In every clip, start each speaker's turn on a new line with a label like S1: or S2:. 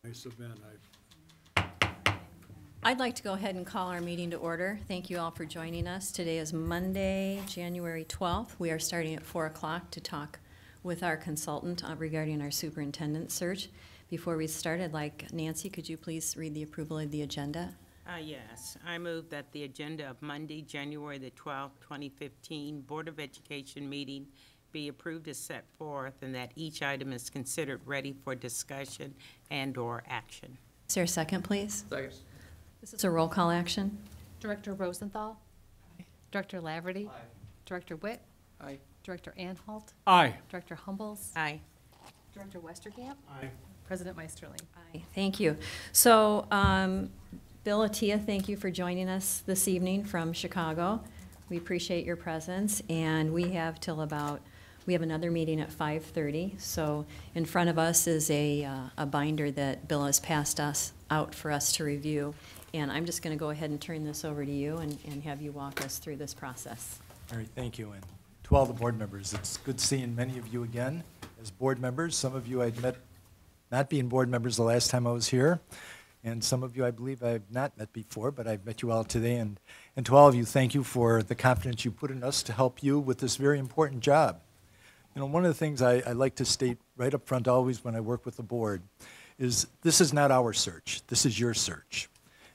S1: I submit.
S2: I'd like to go ahead and call our meeting to order. Thank you all for joining us. Today is Monday, January 12th. We are starting at 4 o'clock to talk with our consultant regarding our superintendent search. Before we start, I'd like, Nancy, could you please read the approval of the agenda?
S3: Yes, I move that the agenda of Monday, January the 12th, 2015 Board of Education meeting be approved as set forth, and that each item is considered ready for discussion and/or action.
S2: Is there a second, please?
S4: Second.
S2: This is a roll call action.
S5: Director Rosenthal.
S4: Aye.
S5: Director Laverty.
S4: Aye.
S5: Director Witt.
S4: Aye.
S5: Director Anhalt.
S1: Aye.
S5: Director Humbles.
S3: Aye.
S5: Director Westerkamp.
S1: Aye.
S5: President Meisterling.
S2: Aye, thank you. So, Bill Attia, thank you for joining us this evening from Chicago. We appreciate your presence, and we have another meeting at 5:30. So in front of us is a binder that Bill has passed us out for us to review. And I'm just going to go ahead and turn this over to you and have you walk us through this process.
S6: All right, thank you. And to all the board members, it's good seeing many of you again as board members. Some of you I'd met not being board members the last time I was here. And some of you I believe I've not met before, but I've met you all today. And to all of you, thank you for the confidence you put in us to help you with this very important job. You know, one of the things I like to state right up front always when I work with the board is this is not our search. This is your search.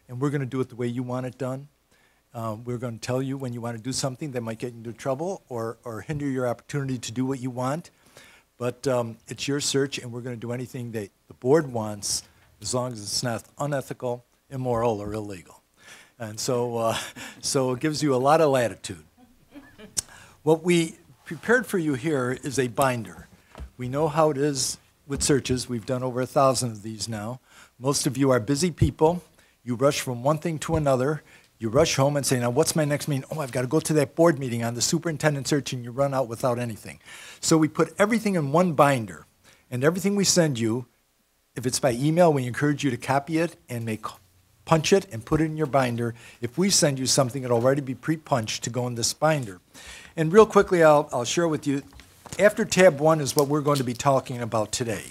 S6: And we're going to do it the way you want it done. We're going to tell you when you want to do something that might get you into trouble or hinder your opportunity to do what you want. But it's your search, and we're going to do anything that the board wants as long as it's not unethical, immoral, or illegal. And so it gives you a lot of latitude. What we prepared for you here is a binder. We know how it is with searches. We've done over 1,000 of these now. Most of you are busy people. You rush from one thing to another. You rush home and say, now what's my next meeting? Oh, I've got to go to that board meeting on the superintendent search, and you run out without anything. So we put everything in one binder, and everything we send you, if it's by email, we encourage you to copy it and punch it and put it in your binder. If we send you something, it'll already be pre-punched to go in this binder. And real quickly, I'll share with you, after tab 1 is what we're going to be talking about today.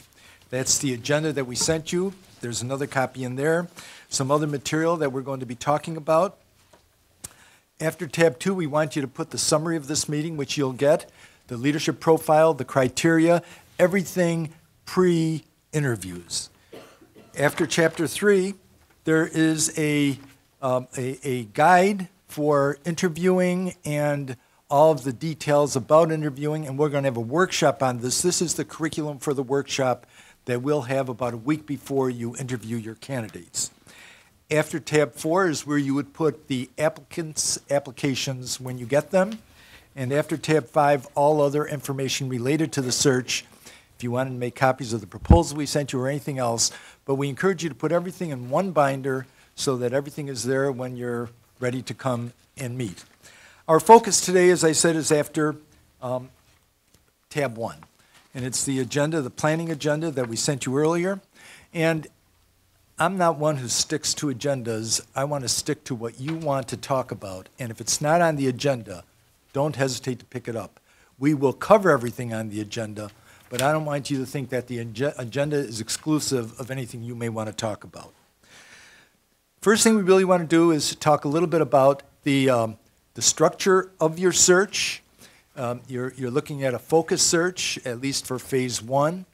S6: That's the agenda that we sent you. There's another copy in there. Some other material that we're going to be talking about. After tab 2, we want you to put the summary of this meeting, which you'll get, the leadership profile, the criteria, everything pre-interviews. After chapter 3, there is a guide for interviewing and all of the details about interviewing, and we're going to have a workshop on this. This is the curriculum for the workshop that we'll have about a week before you interview your candidates. After tab 4 is where you would put the applicants' applications when you get them. And after tab 5, all other information related to the search, if you wanted to make copies of the proposal we sent you or anything else. But we encourage you to put everything in one binder so that everything is there when you're ready to come and meet. Our focus today, as I said, is after tab 1. And it's the agenda, the planning agenda that we sent you earlier. And I'm not one who sticks to agendas. I want to stick to what you want to talk about. And if it's not on the agenda, don't hesitate to pick it up. We will cover everything on the agenda, but I don't want you to think that the agenda is exclusive of anything you may want to talk about. First thing we really want to do is talk a little bit about the structure of your search. You're looking at a focus search, at least for phase 1.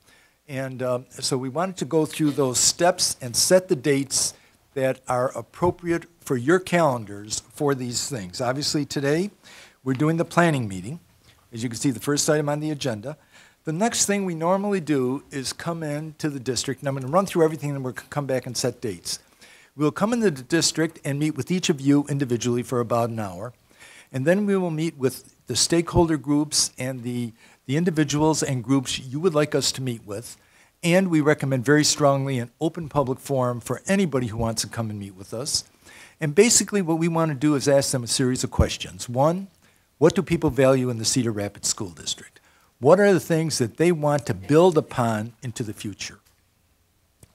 S6: And so we wanted to go through those steps and set the dates that are appropriate for your calendars for these things. Obviously today, we're doing the planning meeting. As you can see, the first item on the agenda. The next thing we normally do is come in to the district, and I'm going to run through everything and we'll come back and set dates. We'll come into the district and meet with each of you individually for about an hour. And then we will meet with the stakeholder groups and the individuals and groups you would like us to meet with. And we recommend very strongly an open public forum for anybody who wants to come and meet with us. And basically what we want to do is ask them a series of questions. 1, what do people value in the Cedar Rapids School District? What are the things that they want to build upon into the future?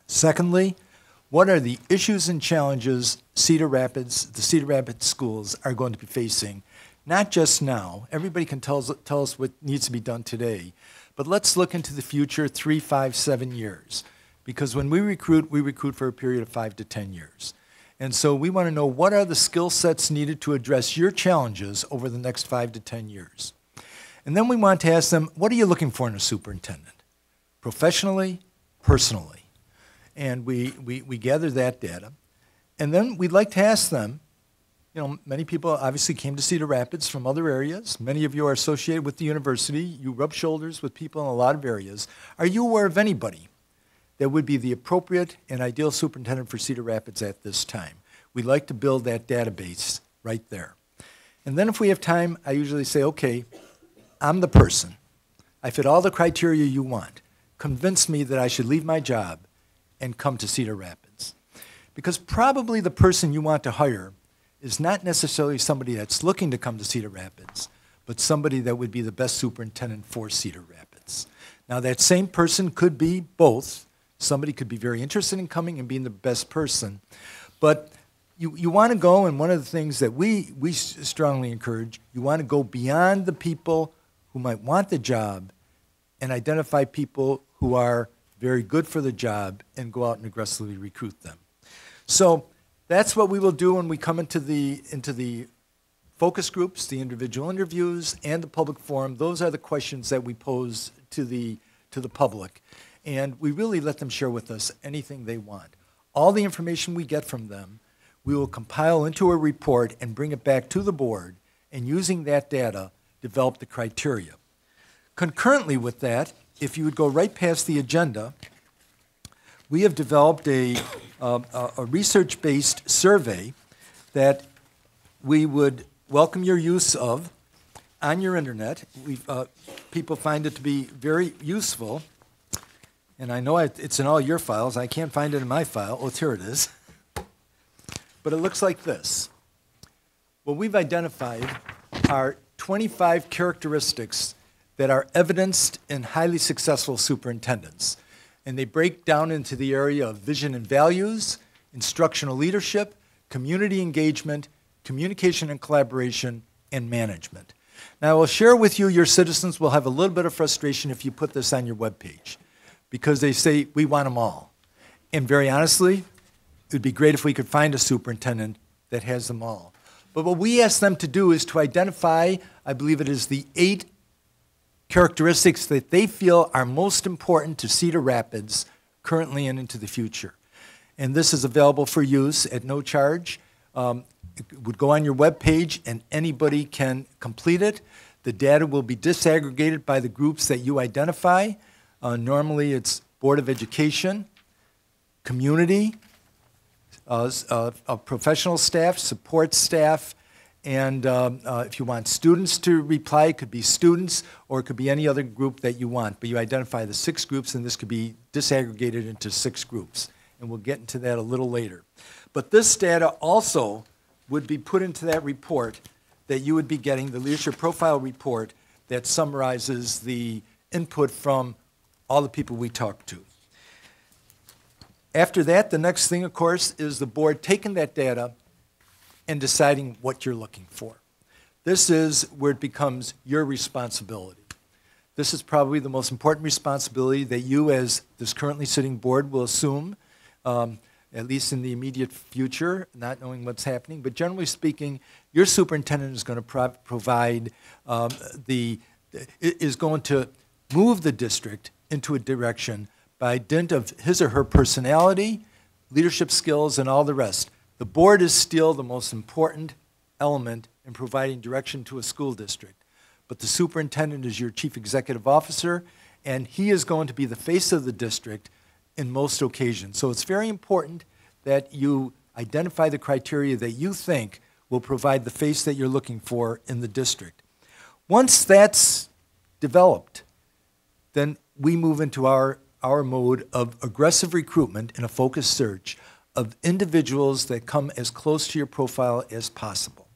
S6: Secondly, what are the issues and challenges the Cedar Rapids schools are going to be facing, not just now. Everybody can tell us what needs to be done today, but let's look into the future 3, 5, 7 years. Because when we recruit for a period of 5 to 10 years. And so we want to know what are the skill sets needed to address your challenges over the next 5 to 10 years. And then we want to ask them, what are you looking for in a superintendent? Professionally, personally. And we gather that data. And then we'd like to ask them, you know, many people obviously came to Cedar Rapids from other areas. Many of you are associated with the university. You rub shoulders with people in a lot of areas. Are you aware of anybody that would be the appropriate and ideal superintendent for Cedar Rapids at this time? We'd like to build that database right there. And then if we have time, I usually say, okay, I'm the person. I fit all the criteria you want. Convince me that I should leave my job and come to Cedar Rapids. Because probably the person you want to hire is not necessarily somebody that's looking to come to Cedar Rapids, but somebody that would be the best superintendent for Cedar Rapids. Now, that same person could be both. Somebody could be very interested in coming and being the best person. But you want to go, and one of the things that we strongly encourage, you want to go beyond the people who might want the job and identify people who are very good for the job and go out and aggressively recruit them. So that's what we will do when we come into the focus groups, the individual interviews, and the public forum. Those are the questions that we pose to the public. And we really let them share with us anything they want. All the information we get from them, we will compile into a report and bring it back to the board, and using that data, develop the criteria. Concurrently with that, if you would go right past the agenda, we have developed a research-based survey that we would welcome your use of on your internet. People find it to be very useful. And I know it's in all your files. I can't find it in my file. Oh, here it is. But it looks like this. What we've identified are 25 characteristics that are evidenced in highly successful superintendents. And they break down into the area of vision and values, instructional leadership, community engagement, communication and collaboration, and management. Now, I will share with you, your citizens will have a little bit of frustration if you put this on your webpage, because they say, we want them all. And very honestly, it would be great if we could find a superintendent that has them all. But what we ask them to do is to identify, I believe it is the 8 characteristics that they feel are most important to Cedar Rapids currently and into the future. And this is available for use at no charge. It would go on your webpage and anybody can complete it. The data will be disaggregated by the groups that you identify. Normally it's Board of Education, community, professional staff, support staff, and if you want students to reply, it could be students or it could be any other group that you want. But you identify the 6 groups, and this could be disaggregated into 6 groups. And we'll get into that a little later. But this data also would be put into that report that you would be getting, the leadership profile report that summarizes the input from all the people we talked to. After that, the next thing, of course, is the board taking that data and deciding what you're looking for. This is where it becomes your responsibility. This is probably the most important responsibility that you, as this currently sitting board, will assume, at least in the immediate future, not knowing what's happening. But generally speaking, your superintendent is going to provide is going to move the district into a direction by dint of his or her personality, leadership skills, and all the rest. The board is still the most important element in providing direction to a school district. But the superintendent is your chief executive officer, and he is going to be the face of the district in most occasions. So it's very important that you identify the criteria that you think will provide the face that you're looking for in the district. Once that's developed, then we move into our mode of aggressive recruitment in a focused search of individuals that come as close to your profile as possible.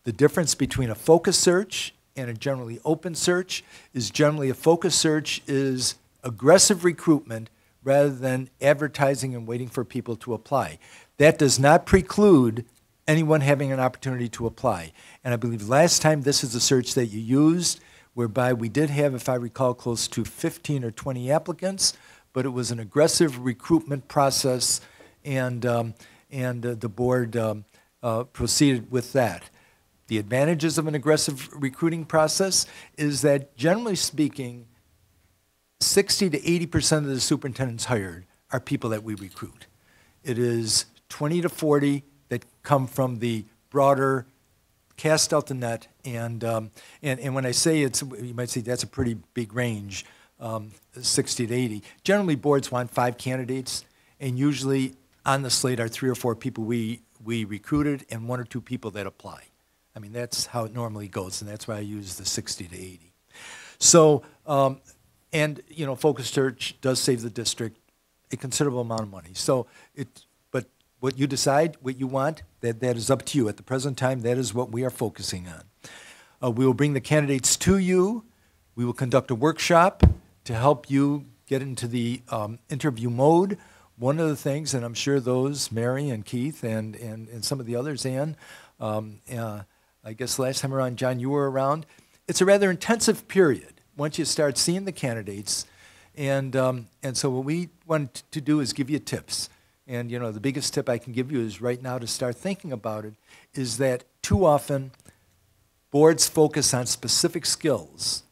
S6: The difference between a focus search and a generally open search is generally a focus search is aggressive recruitment rather than advertising and waiting for people to apply. That does not preclude anyone having an opportunity to apply. And I believe last time this is a search that you used, whereby we did have, if I recall, close to 15 or 20 applicants, but it was an aggressive recruitment process, and the board proceeded with that. The advantages of an aggressive recruiting process is that, generally speaking, 60 to 80% of the superintendents hired are people that we recruit. It is 20 to 40 that come from the broader cast out the net, and when I say it's, you might say that's a pretty big range, 60 to 80. Generally, boards want 5 candidates, and usually on the slate are 3 or 4 people we recruited and 1 or 2 people that apply. I mean, that's how it normally goes, and that's why I use the 60 to 80. So, and you know, Focus Church does save the district a considerable amount of money. So, but what you decide, what you want, that is up to you. At the present time, that is what we are focusing on. We will bring the candidates to you. We will conduct a workshop to help you get into the interview mode. One of the things, and I'm sure those, Mary and Keith and some of the others, Ann, I guess last time around, John, you were around. It's a rather intensive period once you start seeing the candidates. And so what we want to do is give you tips. And, you know, the biggest tip I can give you is right now to start thinking about it, is that too often boards focus on specific skills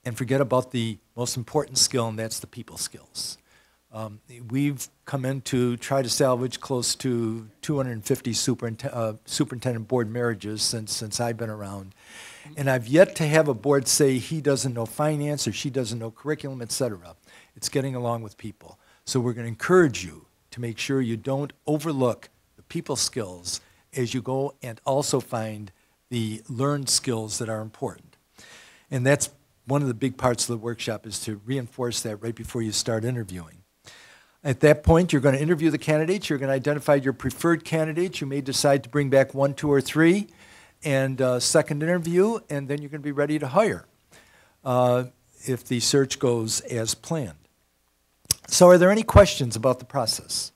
S6: and forget about the most important skill, and that's the people skills. We've come in to try to salvage close to 250 superintendent board marriages since I've been around. And I've yet to have a board say he doesn't know finance or she doesn't know curriculum, et cetera. It's getting along with people. So we're going to encourage you to make sure you don't overlook the people skills as you go and also find the learned skills that are important. And that's one of the big parts of the workshop, is to reinforce that right before you start interviewing. At that point, you're going to interview the candidates. You're going to identify your preferred candidates. You may decide to bring back 1, 2, or 3, and second interview, and then you're going to be ready to hire if the search goes as planned. So are there any questions about the process?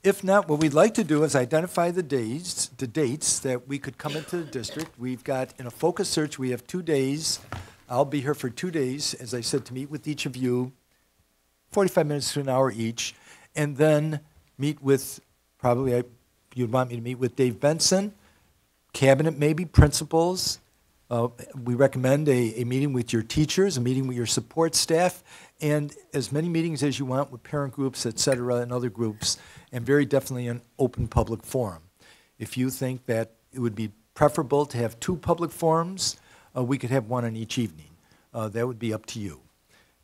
S6: If not, what we'd like to do is identify the dates that we could come into the district. We've got, in a focus search, we have 2 days. I'll be here for 2 days, as I said, to meet with each of you, 45 minutes to an hour each, and then meet with, probably you'd want me to meet with Dave Benson, cabinet maybe, principals. We recommend a meeting with your teachers, a meeting with your support staff, and as many meetings as you want with parent groups, et cetera, and other groups, and very definitely an open public forum. If you think that it would be preferable to have 2 public forums, we could have 1 on each evening. That would be up to you.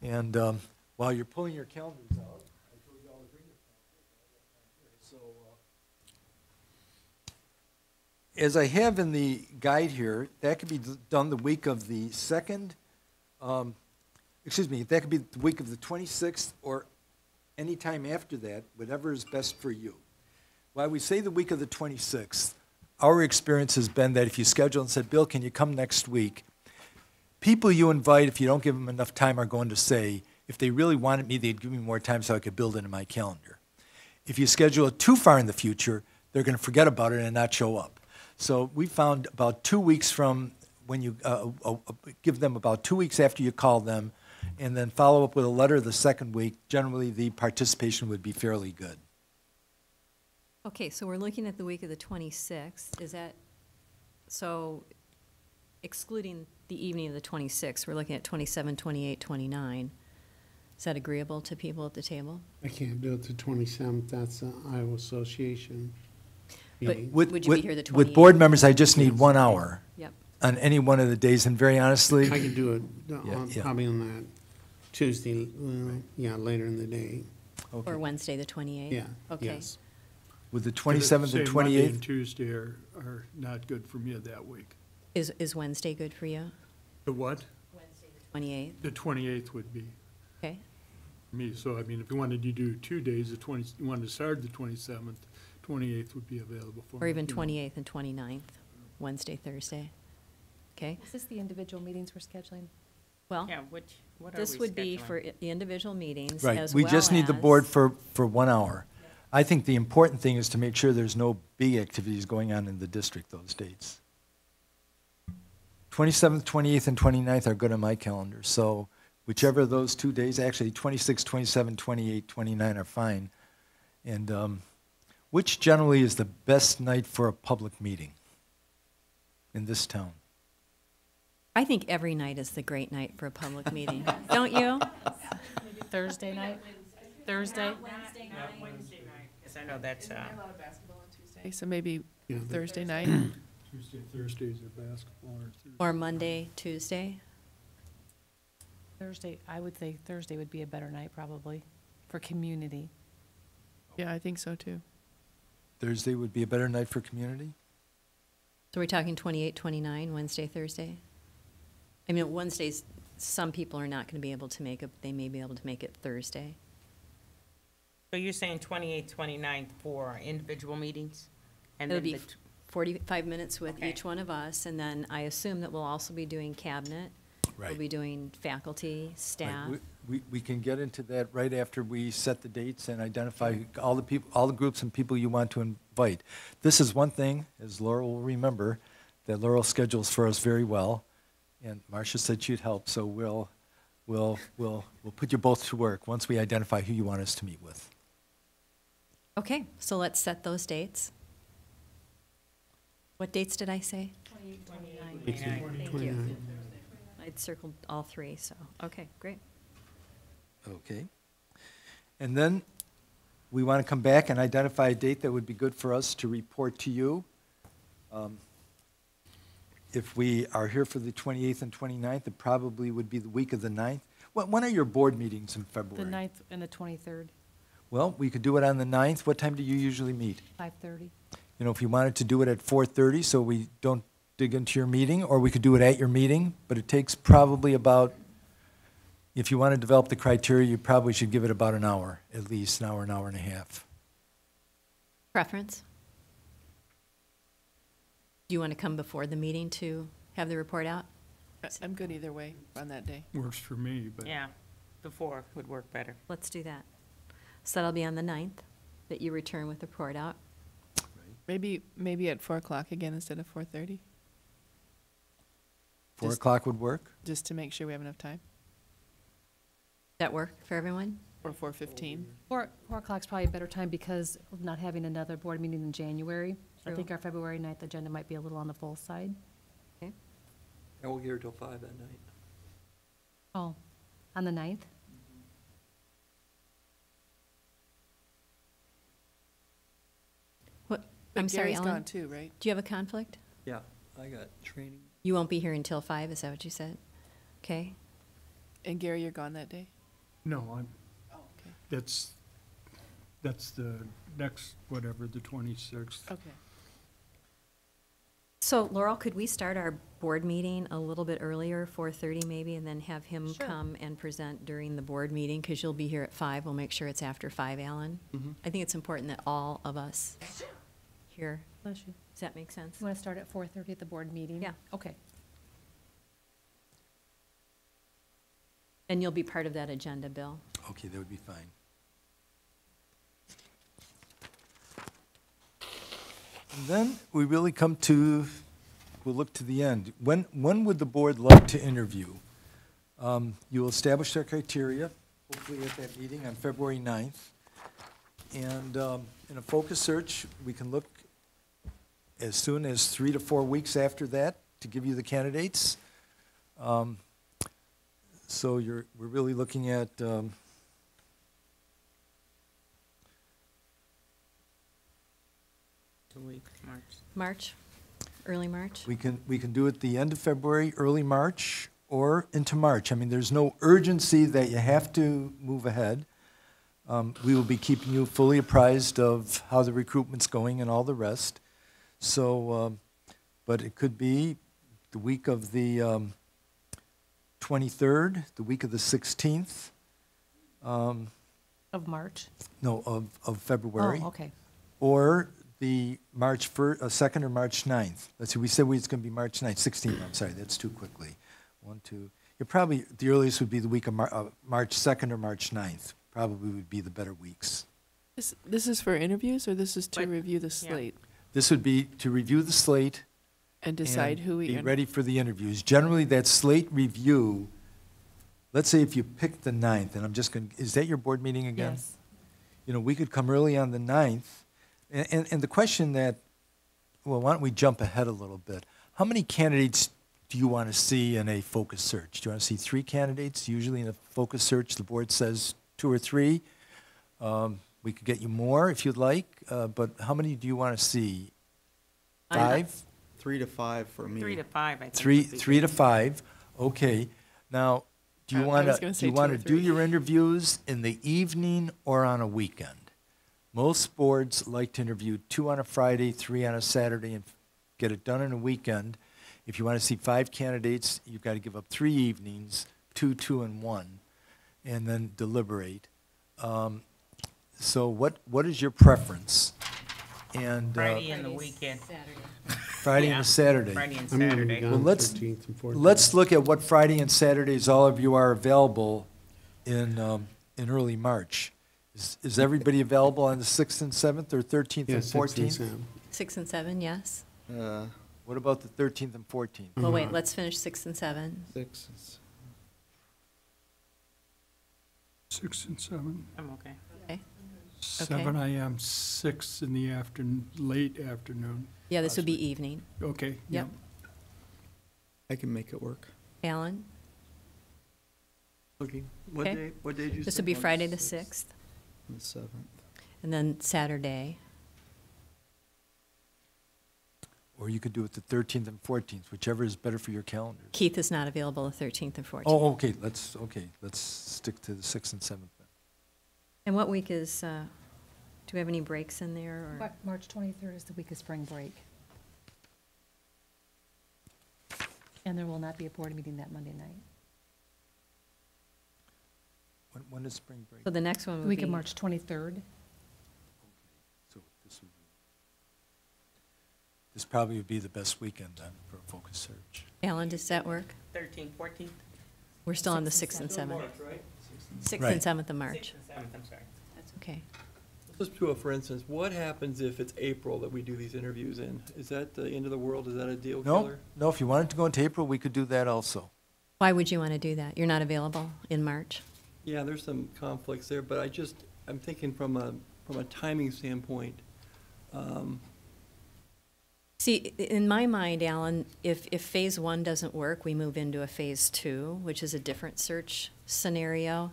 S6: And while you're pulling your calendars out, I told you all to bring your calendars. So as I have in the guide here, that could be done the week of the 2nd, that could be the week of the 26th or any time after that, whatever is best for you. While we say the week of the 26th, our experience has been that if you schedule and said, Bill, can you come next week? People you invite, if you don't give them enough time, are going to say, if they really wanted me, they'd give me more time so I could build it in my calendar. If you schedule it too far in the future, they're going to forget about it and not show up. So we found about 2 weeks from when you give them about 2 weeks after you call them, and then follow up with a letter the second week, generally the participation would be fairly good.
S2: Okay, so we're looking at the week of the 26th. Is that, so excluding the evening of the 26th, we're looking at 27, 28, 29. Is that agreeable to people at the table?
S1: I can't do it the 27th, that's the Iowa Association
S2: But
S1: meeting.
S2: would you be here the 28th?
S6: With board members, I just need 1 hour
S2: Yep.
S6: on any one of the days, and very honestly,
S1: I can do it
S6: Yeah.
S1: probably on that Tuesday, later in the day.
S6: okay.
S2: Or Wednesday, the 28th?
S1: Yeah,
S2: Okay.
S1: yes.
S6: With the 27th and
S4: Say Monday and
S6: 28th,
S4: Tuesday are not good for me that week.
S2: Is Wednesday good for you?
S4: The what?
S2: 28th?
S4: The 28th would be
S2: Okay.
S4: me. So, I mean, if you wanted to do 2 days, you wanted to start the 27th, 28th would be available for me.
S2: Or even
S4: if you
S2: 28th and 29th, Wednesday, Thursday? Okay,
S5: Is this the individual meetings we're scheduling?
S2: well,
S3: Yeah, what are we
S2: this would be
S3: scheduling?
S2: for the individual meetings
S6: right,
S2: as
S6: we
S2: well
S6: just need the
S2: as-
S6: board for 1 hour. I think the important thing is to make sure there's no big activities going on in the district those dates. 27th, 28th, and 29th are good on my calendar. So whichever of those 2 days, actually 26, 27, 28, 29 are fine. And which generally is the best night for a public meeting in this town?
S2: I think every night is the great night for a public meeting, don't you?
S5: Maybe Thursday night? Thursday?
S3: Wednesday night, because I know that's,
S7: So maybe
S1: Yeah,
S7: Thursday night.
S4: Thursdays are basketball or Thursday.
S2: Or Monday, Tuesday?
S5: Thursday, I would say Thursday would be a better night probably for community.
S7: Yeah, I think so too.
S6: Thursday would be a better night for community?
S2: So we're talking 28, 29, Wednesday, Thursday? I mean, Wednesdays, some people are not going to be able to make it, they may be able to make it Thursday.
S3: so you're saying 28th, 29th for individual meetings? And
S2: It'll
S3: then
S2: be
S3: the
S2: 45 minutes with
S3: Okay.
S2: each one of us, and then I assume that we'll also be doing cabinet. We'll be doing faculty, staff.
S6: Right. We can get into that right after we set the dates and identify all the people, all the groups and people you want to invite. This is one thing, as Laura will remember, that Laurel schedules for us very well, and Marcia said she'd help, so we'll put you both to work once we identify who you want us to meet with.
S2: Okay, so let's set those dates. What dates did I say?
S3: 29th.
S2: Thank you. I'd circled all three, so, okay, great.
S6: Okay. And then we want to come back and identify a date that would be good for us to report to you. If we are here for the 28th and 29th, it probably would be the week of the 9th. When are your board meetings in
S5: The
S6: February?
S5: 9th and the 23rd,
S6: Well, we could do it on the 9th. What time do you usually meet?
S5: 5:30.
S6: You know, if you wanted to do it at 4:30 so we don't dig into your meeting, or we could do it at your meeting, but it takes probably about, if you want to develop the criteria, you probably should give it about an hour, at least an hour and a half.
S2: Preference? Do you want to come before the meeting to have the report out?
S7: I'm good either way on that day.
S4: Works for me, but.
S3: Yeah, before would work better.
S2: Let's do that. So that'll be on the 9th, that you return with the report out.
S7: Maybe at 4 o'clock again instead of 4:30,
S6: 4
S7: Just-
S6: o'clock would work?
S7: just to make sure we have enough time,
S2: That work for everyone?
S7: or 4:15.
S5: 4 o'clock's probably a better time because of not having another board meeting in January. I
S2: True.
S5: think our February 9th agenda might be a little on the full side.
S2: Okay.
S8: I won't get here till 5 that night.
S5: Oh, on the 9th?
S2: What,
S7: But
S2: I'm sorry,
S7: Gary's
S2: Ellen?
S7: gone too, right?
S2: Do you have a conflict?
S8: Yeah, I got training.
S2: You won't be here until 5, is that what you said? Okay.
S7: And Gary, you're gone that day?
S4: No, I'm,
S7: Okay.
S4: that's the next, whatever, the 26th.
S7: Okay.
S2: So Laurel, could we start our board meeting a little bit earlier, 4:30 maybe, and then have him
S5: Sure.
S2: come and present during the board meeting? Because you'll be here at 5. We'll make sure it's after 5, Alan. I think it's important that all of us here,
S5: Bless you.
S2: does that make sense?
S5: You want to start at 4:30 at the board meeting?
S2: Yeah.
S5: Okay.
S2: And you'll be part of that agenda, Bill.
S6: Okay, that would be fine. And then we really come to, we'll look to the end. When would the board like to interview? You will establish their criteria, hopefully at that meeting on February 9th. And in a focus search, we can look as soon as 3 to 4 weeks after that to give you the candidates. So we're really looking at
S3: 2 weeks, March.
S2: March, early March?
S6: we can do it the end of February, early March, or into March. I mean, there's no urgency that you have to move ahead. We will be keeping you fully apprised of how the recruitment's going and all the rest. So, but it could be the week of the 23rd, the week of the 16th,
S5: Of March?
S6: no, of February.
S5: Oh, okay.
S6: Or the March 2nd or March 9th. Let's see, we said it's going to be March 9th, 16th, I'm sorry, that's too quickly. 1, 2, you're probably, the earliest would be the week of March 2nd or March 9th, probably would be the better weeks.
S7: This is for interviews, or this is to
S3: But-
S7: review the
S3: yeah.
S7: slate?
S6: This would be to review the slate
S7: And decide who we.
S6: Be ready for the interviews. Generally, that slate review, let's say if you pick the 9th, and I'm just going, is that your board meeting again?
S5: Yes.
S6: You know, we could come early on the 9th, and the question that, well, why don't we jump ahead a little bit? How many candidates do you want to see in a focus search? Do you want to see 3 candidates? Usually in a focus search, the board says 2 or 3. We could get you more if you'd like, but how many do you want to see? 5?
S9: 3 to 5 for me.
S3: 3 to 5, I think.
S6: Three,
S3: would be
S6: 3 to
S3: good.
S6: 5. Okay. Now, do you
S7: I
S6: want
S7: was
S6: to
S7: gonna
S6: do
S7: say
S6: you
S7: 2
S6: want
S7: or
S6: to do
S7: 3.
S6: your interviews in the evening or on a weekend? Most boards like to interview 2 on a Friday, 3 on a Saturday, and get it done in a weekend. If you want to see 5 candidates, you've got to give up 3 evenings, 2, 2, and 1, and then deliberate. So what is your preference? And
S3: Friday and the weekend.
S6: Friday
S3: Yeah.
S6: and a Saturday.
S3: Friday and
S1: I'm going to be
S3: Saturday.
S6: Well,
S1: gone
S6: let's-
S1: 13th and 14th.
S6: Let's look at what Friday and Saturdays all of you are available in early March. Is everybody available on the 6th and 7th, or 13th
S1: Yeah,
S6: and
S1: 6 and
S6: 14th?
S1: 7.
S2: 6 and 7, yes.
S6: What about the 13th and 14th?
S2: Well, wait, let's finish 6 and 7.
S9: 6.
S4: 6 and 7.
S3: I'm okay.
S2: Okay.
S4: 7 AM, 6 in the afternoon, late afternoon.
S2: Yeah, this would be evening.
S4: Okay. yeah.
S2: Yep.
S9: I can make it work.
S2: Alan?
S8: Okay, what
S2: Okay.
S8: day, what day did you say?
S2: This would be Friday the 6th,
S9: On the 7th.
S2: and then Saturday.
S6: Or you could do it the 13th and 14th, whichever is better for your calendars.
S2: Keith is not available the 13th and 14th.
S6: Oh, okay, let's stick to the 6th and 7th then.
S2: And what week is, do we have any breaks in there, or?
S5: March 23rd is the week of spring break. And there will not be a board meeting that Monday night.
S6: When is spring break?
S2: So the next one
S5: The
S2: would
S5: week
S2: be.
S5: of March 23rd.
S6: So this probably would be the best weekend then for a focus search.
S2: Alan, does that work?
S3: 13th, 14th?
S2: We're still on the
S5: 6th
S2: 6th
S5: and
S2: and 7th.
S8: right?
S2: 6th
S6: Right.
S2: and 7th of March.
S3: 7th, I'm sorry.
S2: That's okay.
S8: Let's just do a, for instance, what happens if it's April that we do these interviews in? Is that the end of the world? Is that a deal
S6: No,
S8: killer?
S6: no, if you wanted to go into April, we could do that also.
S2: Why would you want to do that? You're not available in March?
S8: Yeah, there's some conflicts there, but I'm thinking from a timing standpoint.
S2: See, in my mind, Alan, if phase 1 doesn't work, we move into a phase 2, which is a different search scenario.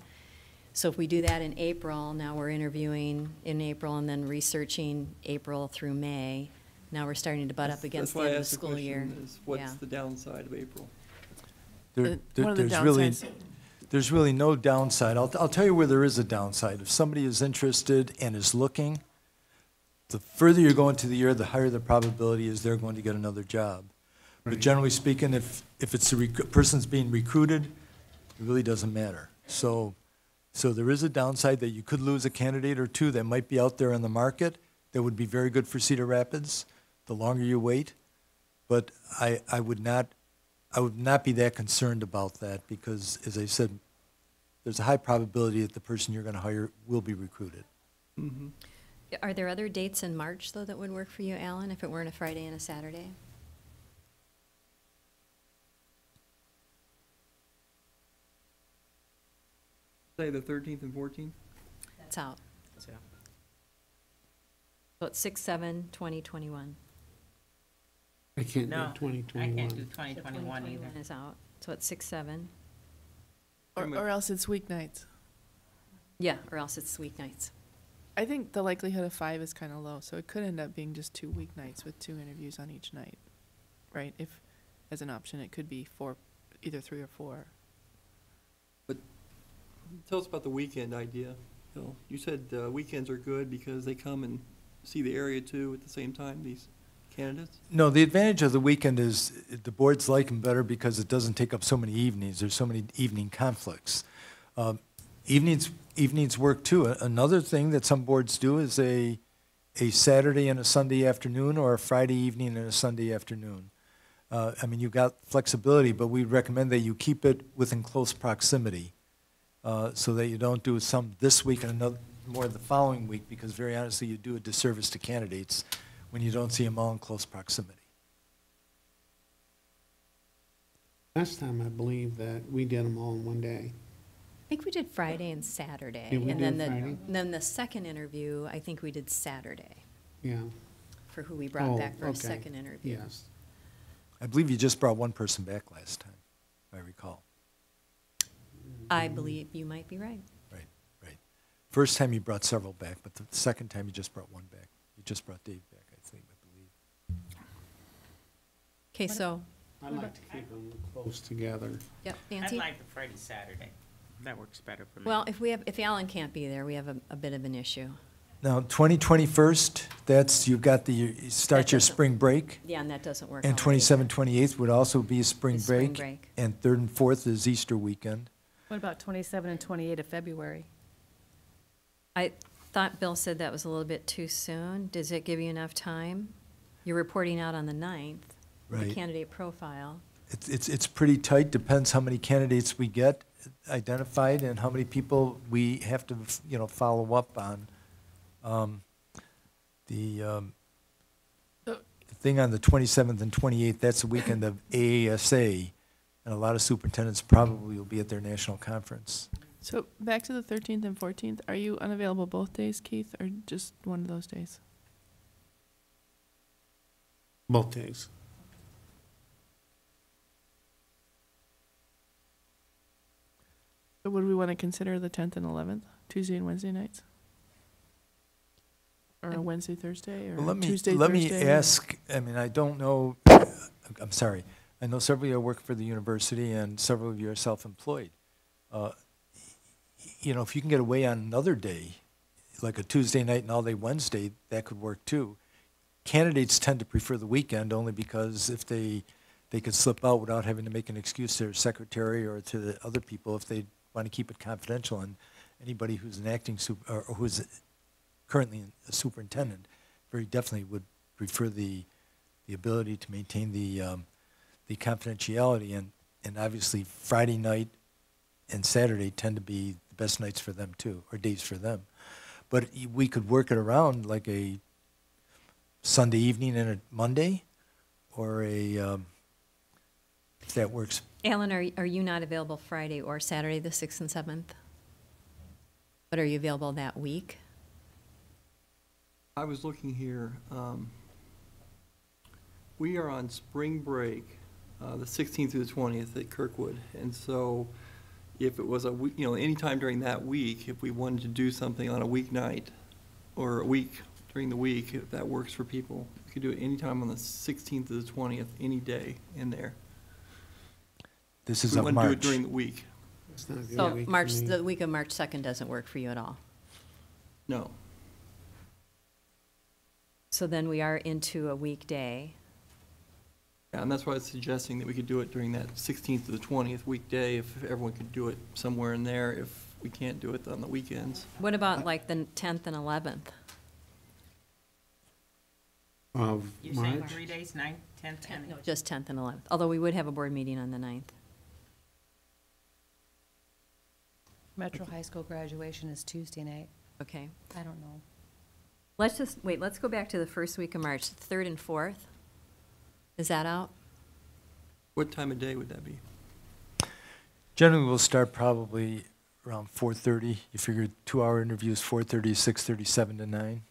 S2: So if we do that in April, now we're interviewing in April and then researching April through May. Now we're starting to butt up against the end of the school year.
S8: That's why I asked the question,
S2: Yeah.
S8: is what's the downside of April?
S7: One of the
S6: There's really no downside. I'll tell you where there is a downside. If somebody is interested and is looking, the further you go into the year, the higher the probability is they're going to get another job. But
S1: Right.
S6: generally speaking, if it's a person's being recruited, it really doesn't matter. So there is a downside that you could lose a candidate or two that might be out there in the market that would be very good for Cedar Rapids the longer you wait. But I would not be that concerned about that because, as I said, there's a high probability that the person you're going to hire will be recruited.
S8: Mhm.
S2: Are there other dates in March, though, that would work for you, Alan, if it weren't a Friday and a Saturday?
S8: Say the 13th and 14th?
S2: That's out.
S3: So,
S2: So it's 6/7/2021.
S1: I can't
S3: No,
S1: do
S3: I can't do
S1: 2021.
S3: 2021 either.
S2: Is out, so it's 6/7.
S7: Or else it's weeknights.
S2: Yeah, or else it's weeknights.
S7: I think the likelihood of 5 is kind of low, so it could end up being just 2 weeknights with 2 interviews on each night, right? If, as an option, it could be 4, either 3 or 4.
S8: Tell us about the weekend idea, Bill. You said weekends are good because they come and see the area too at the same time, these candidates?
S6: No, the advantage of the weekend is the boards like them better because it doesn't take up so many evenings. There's so many evening conflicts. Evenings work too. Another thing that some boards do is a Saturday and a Sunday afternoon or a Friday evening and a Sunday afternoon. I mean, you've got flexibility, but we recommend that you keep it within close proximity so that you don't do some this week and another more the following week because very honestly, you do a disservice to candidates when you don't see them all in close proximity.
S1: Last time, I believe that we did them all in one day.
S2: I think we did Friday and Saturday.
S1: Did we
S2: And
S1: do
S2: then
S1: Friday?
S2: then the second interview, I think we did Saturday
S1: Yeah.
S2: for who we brought
S1: Oh,
S2: back for a
S1: okay.
S2: second interview.
S1: Yes.
S6: I believe you just brought one person back last time, if I recall.
S2: I believe you might be right.
S6: Right, right. First time you brought several back, but the second time you just brought one back. You just brought Dave back, I think, I believe.
S2: Okay, so,
S1: I like to keep them close together.
S2: yep,
S3: I'd
S2: Nancy?
S3: like the Friday, Saturday. That works better for me.
S2: Well, if Alan can't be there, we have a bit of an issue.
S6: Now, 21st, that's, you've got the, you start
S2: That
S6: your
S2: doesn't-
S6: spring break.
S2: Yeah, and that doesn't work.
S6: And
S2: already.
S6: 27th, 28th would also be a spring
S2: Is spring
S6: break.
S2: break.
S6: And 3rd and 4th is Easter weekend.
S5: What about 27 and 28 of February?
S2: I thought Bill said that was a little bit too soon. Does it give you enough time? You're reporting out on the 9th, with the
S6: Right.
S2: candidate profile.
S6: It's pretty tight, depends how many candidates we get identified and how many people we have to, follow up on. The thing on the 27th and 28th, that's the weekend of AASA, and a lot of superintendents probably will be at their national conference.
S7: So back to the 13th and 14th, are you unavailable both days, Keith, or just one of those days?
S1: Both days.
S7: So would we want to consider the 10th and 11th, Tuesday and Wednesday nights? Or a Wednesday, Thursday, or
S6: Well,
S7: Tuesday,
S6: let me
S7: Thursday?
S6: ask, I mean, I don't know, I'm sorry. I know several of you work for the university and several of you are self-employed. If you can get away on another day, like a Tuesday night and all day Wednesday, that could work too. Candidates tend to prefer the weekend only because if they could slip out without having to make an excuse to their secretary or to the other people if they want to keep it confidential. And anybody who's an acting or who's currently a superintendent very definitely would prefer the ability to maintain the confidentiality. And obviously Friday night and Saturday tend to be the best nights for them too, or days for them. But we could work it around like a Sunday evening and a Monday, or if that works.
S2: Alan, are you not available Friday or Saturday, the 6th and 7th? But are you available that week?
S8: I was looking here, we are on spring break, the 16th through the 20th at Kirkwood. And so if it was a week, anytime during that week, if we wanted to do something on a weeknight or a week during the week, if that works for people, we could do it anytime on the 16th to the 20th, any day in there.
S6: This is
S8: We
S6: of
S8: want to do it
S6: March.
S8: during the week.
S1: It's not a good
S2: So
S1: week for
S2: March,
S1: me.
S2: the week of March 2nd doesn't work for you at all.
S8: No.
S2: So then we are into a weekday.
S8: Yeah, and that's why I was suggesting that we could do it during that 16th to the 20th weekday, if everyone could do it somewhere in there, if we can't do it on the weekends.
S2: What about like the 10th and 11th?
S1: Of
S3: You're saying
S1: March.
S3: 3 days, 9th, 10th, and
S2: No, just 10th and 11th, although we would have a board meeting on the 9th.
S5: Metro High School graduation is Tuesday night.
S2: Okay.
S5: I don't know.
S2: Let's go back to the first week of March, 3rd and 4th. Is that out?
S8: What time of day would that be?
S6: Generally, we'll start probably around 4:30. You figure 2-hour interviews, 4:30 to 6:30, 7 to 9.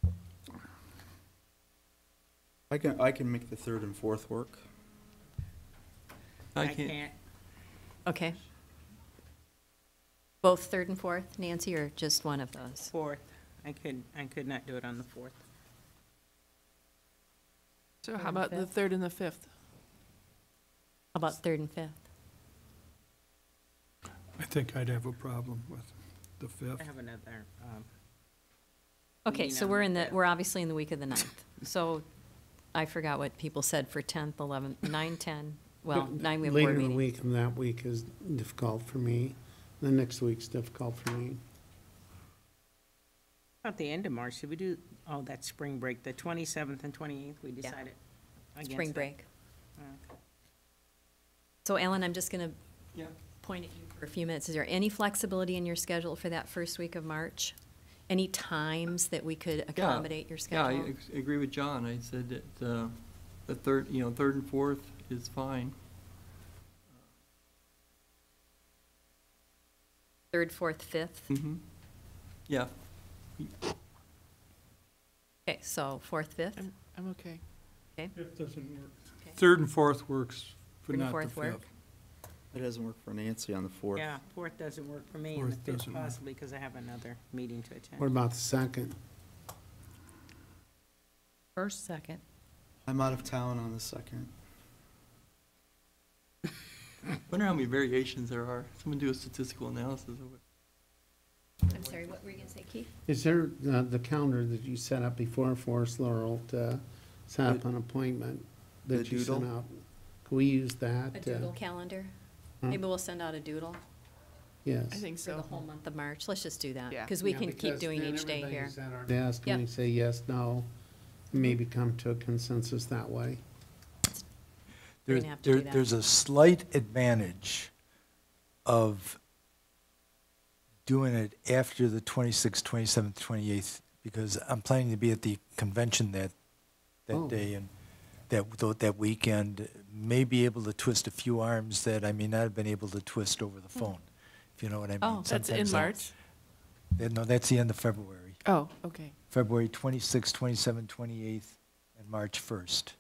S9: I can make the 3rd and 4th work.
S8: I can't.
S2: Okay. Both 3rd and 4th, Nancy, or just one of those?
S3: 4th. I could not do it on the 4th.
S7: So
S5: Third
S7: how
S5: and
S7: about the
S5: fifth?
S7: 3rd and the 5th?
S2: How about 3rd and 5th?
S4: I think I'd have a problem with the
S3: I
S4: 5th.
S3: have another,
S2: Okay,
S3: Meeting
S2: so
S3: on
S2: we're
S3: the
S2: in the,
S3: 5th.
S2: we're obviously in the week of the 9th. So I forgot what people said for 10th, 11th, 9, 10, well, 9 we have a
S1: Later
S2: board
S1: in the
S2: meeting.
S1: week and that week is difficult for me. The next week's difficult for me.
S3: about the end of March, did we do, oh, that's spring break, the 27th and 28th, we decided against
S2: Spring
S3: that.
S2: break.
S3: Okay.
S2: So Ellen, I'm just going to
S8: Yeah.
S2: point at you for a few minutes. Is there any flexibility in your schedule for that first week of March? Any times that we could accommodate your
S8: Yeah, I
S2: schedule?
S8: agree with John. I said that the third, 3rd and 4th is fine.
S2: 3rd, 4th, 5th?
S8: Yeah,
S2: Okay, so 4th, 5th?
S7: I'm okay.
S4: Fifth doesn't work.
S2: Okay.
S4: Third and fourth works, but
S2: 3rd and
S4: not the
S2: 4th work?
S4: fifth.
S9: It doesn't work for Nancy on the 4th.
S3: Yeah, 4th doesn't work for me, and the
S4: Fourth
S3: 5th
S4: doesn't work.
S3: possibly, because I have another meeting to attend.
S1: What about the 2nd?
S5: First, second.
S9: I'm out of town on the 2nd.
S8: wonder how many variations there are. Someone do a statistical analysis of it.
S2: I'm sorry, what were you going to say, Keith?
S1: Is there the calendar that you set up before for us, Laurel, to set up an appointment
S9: The
S1: that you sent
S9: doodle?
S1: out? Can we use that?
S2: A doodle calendar?
S1: huh?
S2: Maybe we'll send out a doodle
S1: Yes.
S7: I think
S2: for the
S7: so.
S2: whole month of March. Let's just do that.
S7: Yeah.
S2: Because we
S1: Yeah,
S2: can keep
S1: because
S2: doing
S1: then
S2: each day here.
S1: everybody's at our desk,
S2: Yep.
S1: and we say yes, no, maybe come to a consensus that way.
S2: We're
S6: There-
S2: gonna have to do that.
S6: There's a slight advantage of doing it after the 26th, 27th, 28th, because I'm planning to be at the convention that
S1: Oh.
S6: day, and that weekend, may be able to twist a few arms that I may not have been able to twist over the phone, if you know what I mean.
S2: Oh.
S7: That's in
S6: Sometimes
S7: March?
S6: No, that's the end of February.
S7: Oh, okay.
S6: February 26th, 27th, 28th, and March 1st.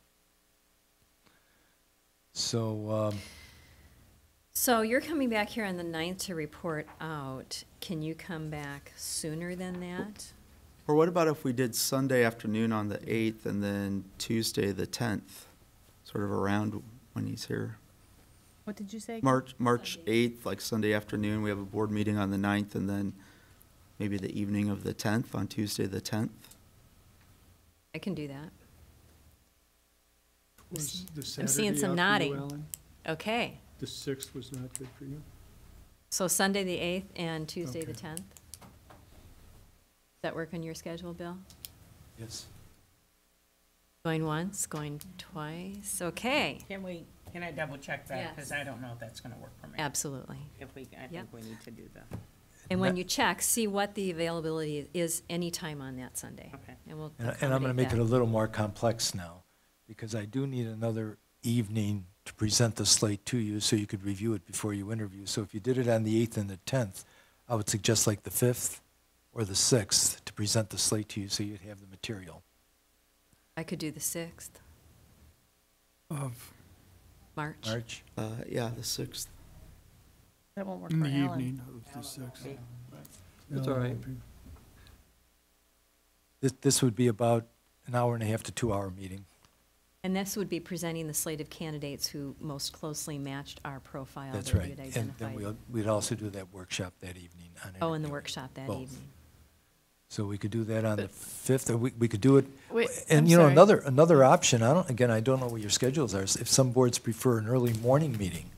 S6: So,
S2: So you're coming back here on the 9th to report out. Can you come back sooner than that?
S9: Or what about if we did Sunday afternoon on the 8th and then Tuesday the 10th, sort of around when he's here?
S5: What did you say?
S9: March 8th, like Sunday afternoon, we have a board meeting on the 9th, and then maybe the evening of the 10th, on Tuesday the 10th.
S2: I can do that.
S4: Was the
S2: I'm seeing
S4: Saturday
S2: some
S4: out for you,
S2: nodding.
S4: Alan?
S2: Okay.
S4: The 6th was not good for you?
S2: So Sunday, the 8th, and Tuesday, the
S4: Okay.
S2: 10th? Does that work on your schedule, Bill?
S6: yes.
S2: Going once, going twice? Okay.
S3: Can I double check that?
S2: Yes.
S3: Because I don't know if that's going to work for me.
S2: Absolutely.
S3: I
S2: Yep.
S3: think we need to do that.
S2: And when you check, see what the availability is anytime on that Sunday.
S3: Okay.
S2: And we'll
S6: And I'm going to
S2: accommodate
S6: make it
S2: that.
S6: a little more complex now, because I do need another evening to present the slate to you, so you could review it before you interview. So if you did it on the 8th and the 10th, I would suggest like the 5th or the 6th to present the slate to you, so you'd have the material.
S2: I could do the 6th,
S4: Of,
S2: March.
S6: March?
S9: Yeah, the 6th.
S5: That won't work
S4: in
S5: for
S4: the
S5: Alan.
S4: evening of the 6th.
S8: That's all right.
S6: This would be about an hour and a half to 2-hour meeting.
S2: And this would be presenting the slate of candidates who most closely matched our profile
S6: That's
S2: that
S6: right.
S2: we had
S6: And then
S2: identified.
S6: we'd also do that workshop that evening on
S2: Oh, in the
S6: interviewing.
S2: workshop that
S6: Both.
S2: evening.
S6: So we could do that on the
S7: But-
S6: 5th, or we could do it.
S7: Wait,
S6: And,
S7: I'm
S6: you know,
S7: sorry.
S6: another option, I don't know what your schedules are. If some boards prefer an early morning meeting,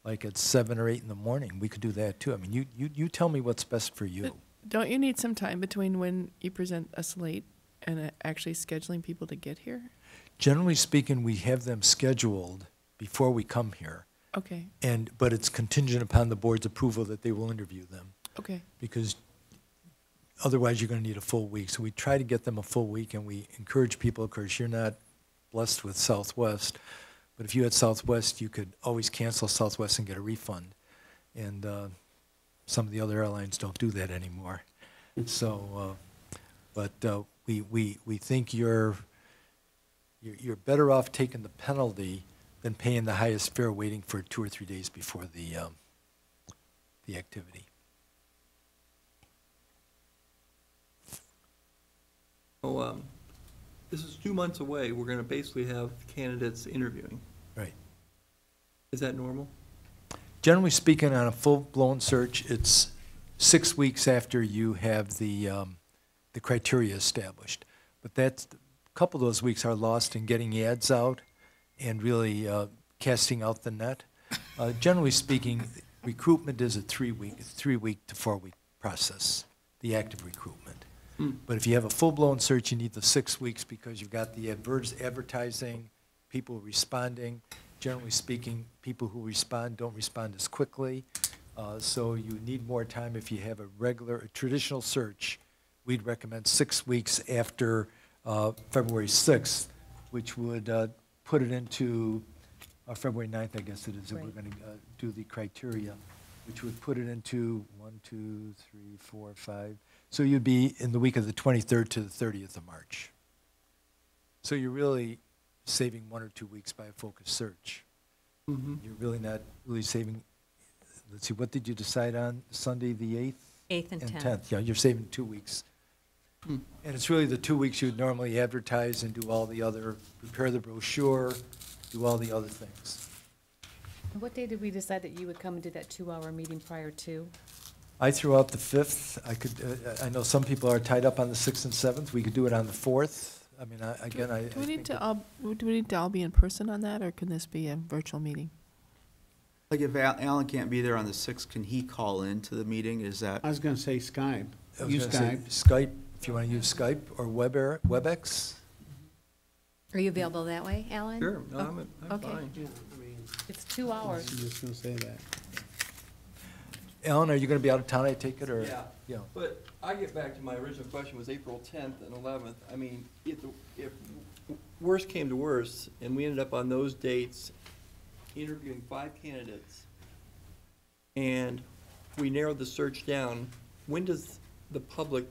S6: like at 7 or 8 in the morning, we could do that too. I mean, you tell me what's best for you.
S7: Don't you need some time between when you present a slate and actually scheduling people to get here?
S6: Generally speaking, we have them scheduled before we come here,
S7: Okay,
S6: but it's contingent upon the board's approval that they will interview them,
S7: okay.
S6: because otherwise you're going to need a full week. So we try to get them a full week, and we encourage people, of course, you're not blessed with Southwest, but if you had Southwest, you could always cancel Southwest and get a refund. And some of the other airlines don't do that anymore. So, we think you're better off taking the penalty than paying the highest fare waiting for 2 or 3 days before the activity.
S8: So, this is 2 months away. We're going to basically have candidates interviewing.
S6: Right.
S8: Is that normal?
S6: Generally speaking, on a full-blown search, it's 6 weeks after you have the criteria established. But a couple of those weeks are lost in getting ads out and really casting out the net. Generally speaking, recruitment is a 3-week to 4-week process, the active recruitment. But if you have a full-blown search, you need the 6 weeks because you've got the advertising, people responding. Generally speaking, people who respond don't respond as quickly. So you need more time. If you have a traditional search, we'd recommend 6 weeks after February 6th, which would put it into February 9th, I guess it is, that we're
S5: Right.
S6: going to do the criteria. which would put it into 1, 2, 3, 4, 5. So you'd be in the week of the 23rd to the 30th of March. So you're really saving 1 or 2 weeks by a focused search. You're really not really saving, let's see, what did you decide on? Sunday, the 8th?
S2: 8th and 10th.
S6: 10th, yeah, you're saving 2 weeks. And it's really the 2 weeks you'd normally advertise and do all the other, prepare the brochure, do all the other things.
S5: And what day did we decide that you would come and do that 2-hour meeting prior to?
S6: I threw out the 5th. I could, I know some people are tied up on the 6th and 7th. We could do it on the 4th. I mean, again, I
S7: Do we
S6: think
S7: need to
S6: that-
S7: all, do we need to all be in person on that, or can this be a virtual meeting?
S9: Like if Alan can't be there on the 6th, can he call into the meeting? Is that?
S1: I was gonna say Skype.
S6: I was
S1: Use
S6: gonna
S1: Skype.
S6: say Skype, if you want to use Skype or WebEx.
S2: Are you available that way, Alan?
S8: Sure, no, I'm
S2: okay.
S8: fine.
S5: It's 2
S1: I
S5: hours.
S1: was just gonna say that.
S6: Alan, are you going to be out of town, I take it, or?
S8: Yeah. But I get back to my original question was April 10th and 11th. I mean, if worst came to worst, and we ended up on those dates interviewing 5 candidates, and we narrowed the search down, when does the public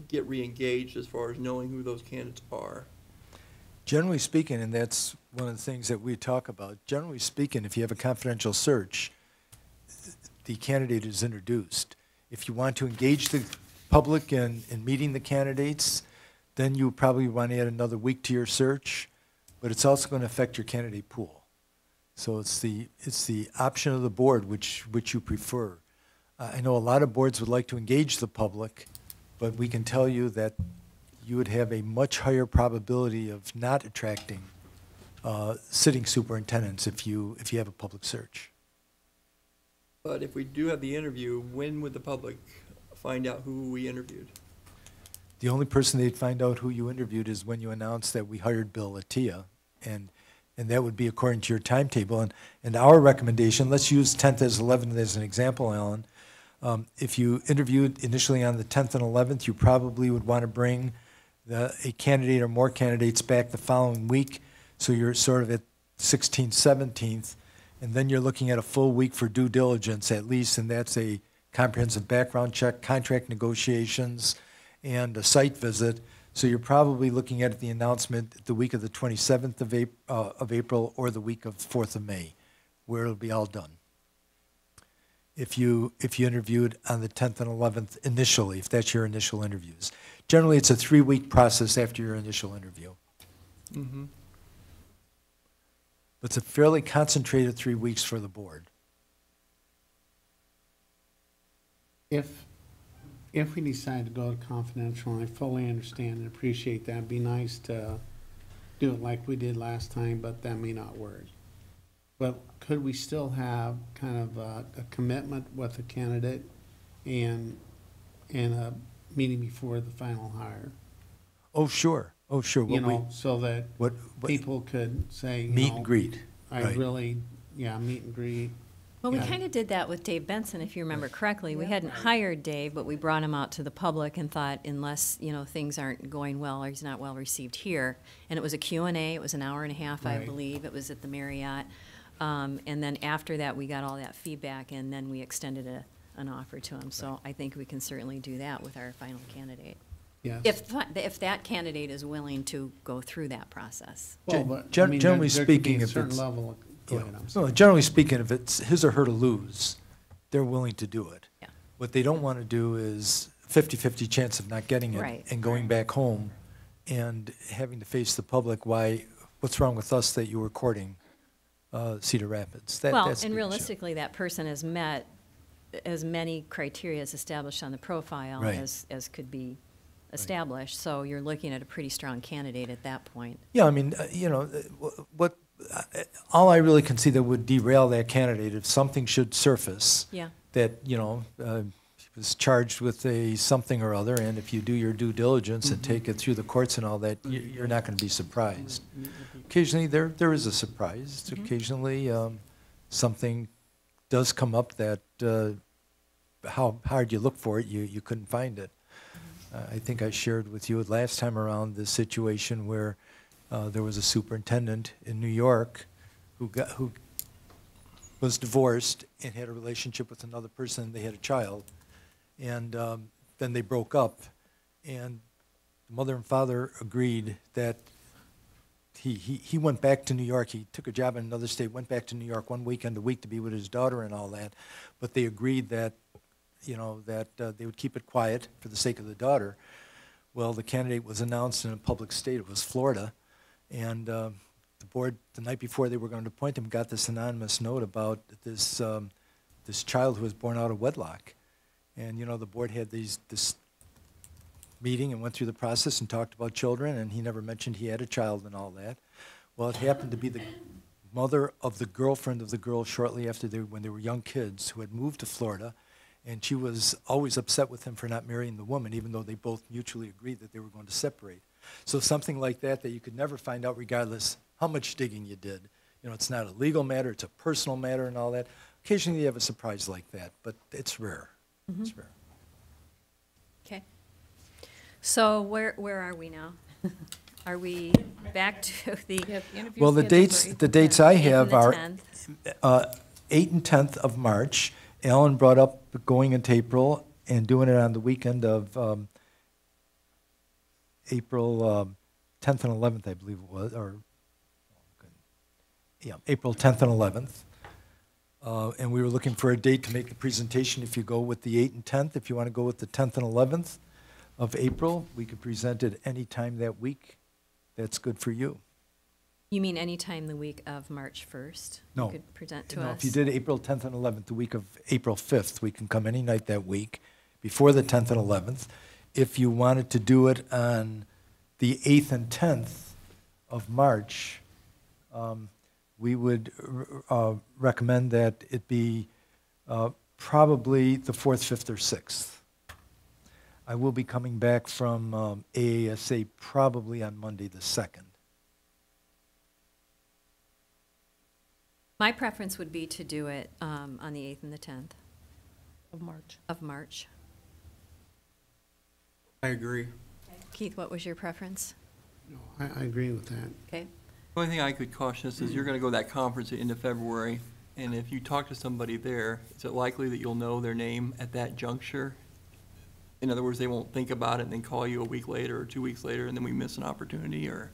S8: get re-engaged as far as knowing who those candidates are?
S6: Generally speaking, and that's one of the things that we talk about, generally speaking, if you have a confidential search, the candidate is introduced. If you want to engage the public in meeting the candidates, then you probably want to add another week to your search, but it's also going to affect your candidate pool. So it's the option of the board which you prefer. I know a lot of boards would like to engage the public, but we can tell you that you would have a much higher probability of not attracting sitting superintendents if you have a public search.
S8: But if we do have the interview, when would the public find out who we interviewed?
S6: The only person they'd find out who you interviewed is when you announce that we hired Bill Attia, and that would be according to your timetable. And our recommendation, let's use 10th as 11th as an example, Alan. If you interviewed initially on the 10th and 11th, you probably would want to bring a candidate or more candidates back the following week, so you're sort of at 16th, 17th, and then you're looking at a full week for due diligence at least, and that's a comprehensive background check, contract negotiations, and a site visit. So you're probably looking at the announcement the week of the 27th of April or the week of 4th of May, where it'll be all done. If you interviewed on the 10th and 11th initially, if that's your initial interviews. Generally, it's a 3-week process after your initial interview.
S8: Mm-hmm.
S6: It's a fairly concentrated 3 weeks for the board.
S1: If we decide to go to confidential, and I fully understand and appreciate that, it'd be nice to do it like we did last time, but that may not work. But could we still have kind of a commitment with the candidate and a meeting before the final hire?
S6: Oh, sure. Oh, sure.
S1: You know, so that
S6: what
S1: people could say, you
S6: meet
S1: know,
S6: and greet.
S1: I
S6: right.
S1: really, meet and greet.
S2: Well, we
S1: Yeah.
S2: kind of did that with Dave Benson, if you remember correctly. We hadn't hired Dave, but we brought him out to the public and thought, unless, things aren't going well or he's not well received here. And it was a Q&A. It was an hour and a half, I
S1: Right.
S2: believe. It was at the Marriott. And then after that, we got all that feedback, and then we extended an offer to him. So I think we can certainly do that with our final candidate.
S1: Yes.
S2: If that candidate is willing to go through that process.
S1: Well, but, I
S6: Gen-
S1: mean,
S6: generally
S1: there could be
S6: speaking,
S1: a
S6: if
S1: certain
S6: it's-
S1: level of, go ahead, I'm
S6: No,
S1: sorry.
S6: generally speaking, if it's his or her to lose, they're willing to do it.
S2: Yeah.
S6: What they don't want to do is 50-50 chance of not getting it
S2: Right.
S6: and going back home and having to face the public, what's wrong with us that you were courting Cedar Rapids?
S2: Well,
S6: That's the
S2: and
S6: big issue.
S2: realistically, that person has met as many criteria as established on the profile
S6: Right.
S2: as could be established. So you're looking at a pretty strong candidate at that point.
S6: Yeah, I mean, all I really can see that would derail that candidate if something should surface
S2: Yeah.
S6: that, he was charged with something or other, and if you do your due diligence and take it through the courts and all that, you're not going to be surprised. Occasionally, there is a surprise. Occasionally, something does come up that, how hard you look for it, you couldn't find it. I think I shared with you last time around the situation where there was a superintendent in New York who was divorced and had a relationship with another person, and they had a child. And then they broke up, and the mother and father agreed that he went back to New York. He took a job in another state, went back to New York one weekend a week to be with his daughter and all that. But they agreed that, they would keep it quiet for the sake of the daughter. Well, the candidate was announced in a public state. It was Florida. And the board, the night before they were going to appoint him, got this anonymous note about this child who was born out of wedlock. And, the board had this meeting and went through the process and talked about children, and he never mentioned he had a child and all that. Well, it happened to be the mother of the girlfriend of the girl shortly after when they were young kids, who had moved to Florida, and she was always upset with him for not marrying the woman, even though they both mutually agreed that they were going to separate. So something like that you could never find out regardless how much digging you did. It's not a legal matter, it's a personal matter and all that. Occasionally you have a surprise like that, but it's rare.
S2: Mm-hmm.
S6: It's rare.
S2: Okay. So where are we now? Are we back to the
S6: Well, the dates I
S2: 8th
S6: have
S2: and the
S6: are
S2: 10th?
S6: 8th and 10th of March. Alan brought up going into April and doing it on the weekend of April 10th and 11th, I believe it was, April 10th and 11th. And we were looking for a date to make the presentation. If you go with the 8th and 10th, if you want to go with the 10th and 11th of April, we could present it any time that week. That's good for you.
S2: You mean anytime the week of March 1st?
S6: No.
S2: You could present to
S6: No,
S2: us?
S6: if you did April 10th and 11th, the week of April 5th, we can come any night that week before the 10th and 11th. If you wanted to do it on the 8th and 10th of March, we would recommend that it be probably the 4th, 5th, or 6th. I will be coming back from AASA probably on Monday the 2nd.
S2: My preference would be to do it on the 8th and the 10th
S5: Of March.
S2: of March.
S9: I agree.
S2: Keith, what was your preference?
S1: No, I agree with that.
S2: Okay.
S8: The only thing I could caution us is you're gonna go to that conference at the end of February, and if you talk to somebody there, is it likely that you'll know their name at that juncture? In other words, they won't think about it and then call you a week later or 2 weeks later, and then we miss an opportunity, or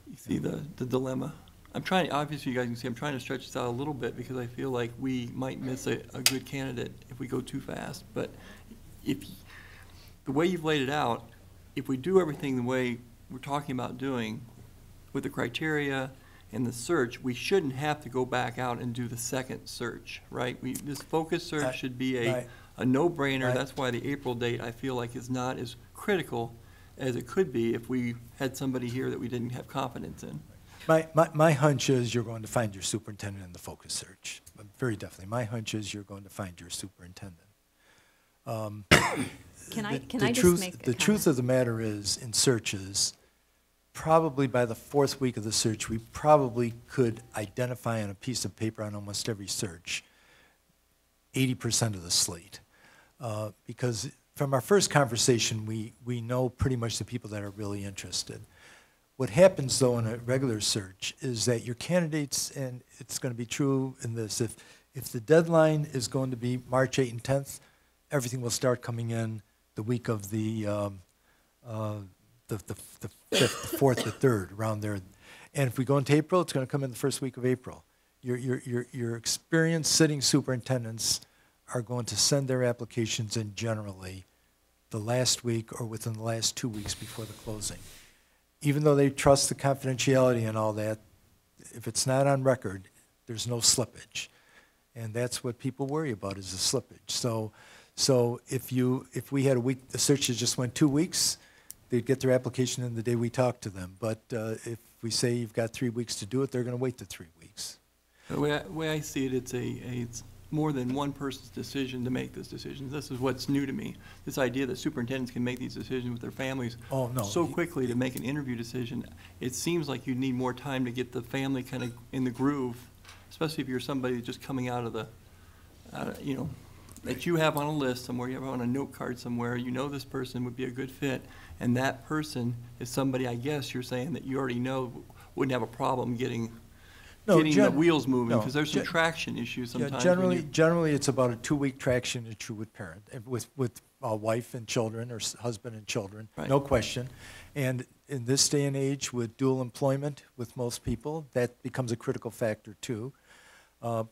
S8: you see the dilemma? I'm trying, obviously you guys can see, I'm trying to stretch this out a little bit because I feel like we might miss a good candidate if we go too fast. But if, the way you've laid it out, if we do everything the way we're talking about doing with the criteria and the search, we shouldn't have to go back out and do the second search, right? This focus search should be a no-brainer.
S6: Right.
S8: That's why the April date, I feel like, is not as critical as it could be if we had somebody here that we didn't have confidence in.
S6: My hunch is you're going to find your superintendent in the focus search. Very definitely. My hunch is you're going to find your superintendent.
S2: Can I just make a
S6: The truth
S2: comment?
S6: of the matter is, in searches, probably by the 4th week of the search, we probably could identify on a piece of paper on almost every search 80% of the slate. Because from our first conversation, we know pretty much the people that are really interested. What happens, though, in a regular search is that your candidates, and it's going to be true in this, if the deadline is going to be March 8th and 10th, everything will start coming in the week of the 5th, the 4th, the 3rd, around there. And if we go into April, it's going to come in the first week of April. Your experienced sitting superintendents are going to send their applications in generally the last week or within the last 2 weeks before the closing. Even though they trust the confidentiality and all that, if it's not on record, there's no slippage. And that's what people worry about, is the slippage. So if we had a week, the searches just went 2 weeks, they'd get their application in the day we talk to them. But if we say you've got 3 weeks to do it, they're going to wait the 3 weeks.
S8: The way I see it, it's more than one person's decision to make this decision. This is what's new to me. This idea that superintendents can make these decisions with their families so quickly to make an interview decision. It seems like you need more time to get the family kind of in the groove, especially if you're somebody just coming out of the, that you have on a list somewhere, you have on a note card somewhere, you know this person would be a good fit, and that person is somebody, I guess you're saying, that you already know wouldn't have a problem getting
S6: No,
S8: getting the wheels moving,
S6: no,
S8: because there's some
S6: ge-
S8: traction issues
S6: Yeah,
S8: sometimes. when you-
S6: generally, it's about a 2-week traction issue with parent, with wife and children, or husband and children,
S8: Right.
S6: no question. And in this day and age, with dual employment with most people, that becomes a critical factor too.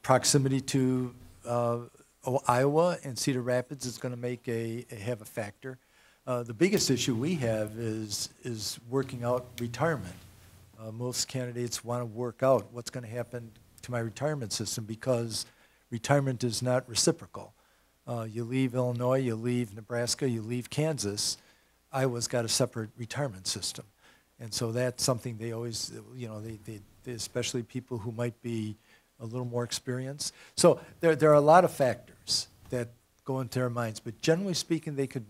S6: Proximity to Iowa and Cedar Rapids is going to have a factor. The biggest issue we have is working out retirement. Most candidates want to work out what's going to happen to my retirement system, because retirement is not reciprocal. You leave Illinois, you leave Nebraska, you leave Kansas, Iowa's got a separate retirement system. And so that's something they always, they especially people who might be a little more experienced. So there are a lot of factors that go into their minds, but generally speaking, they could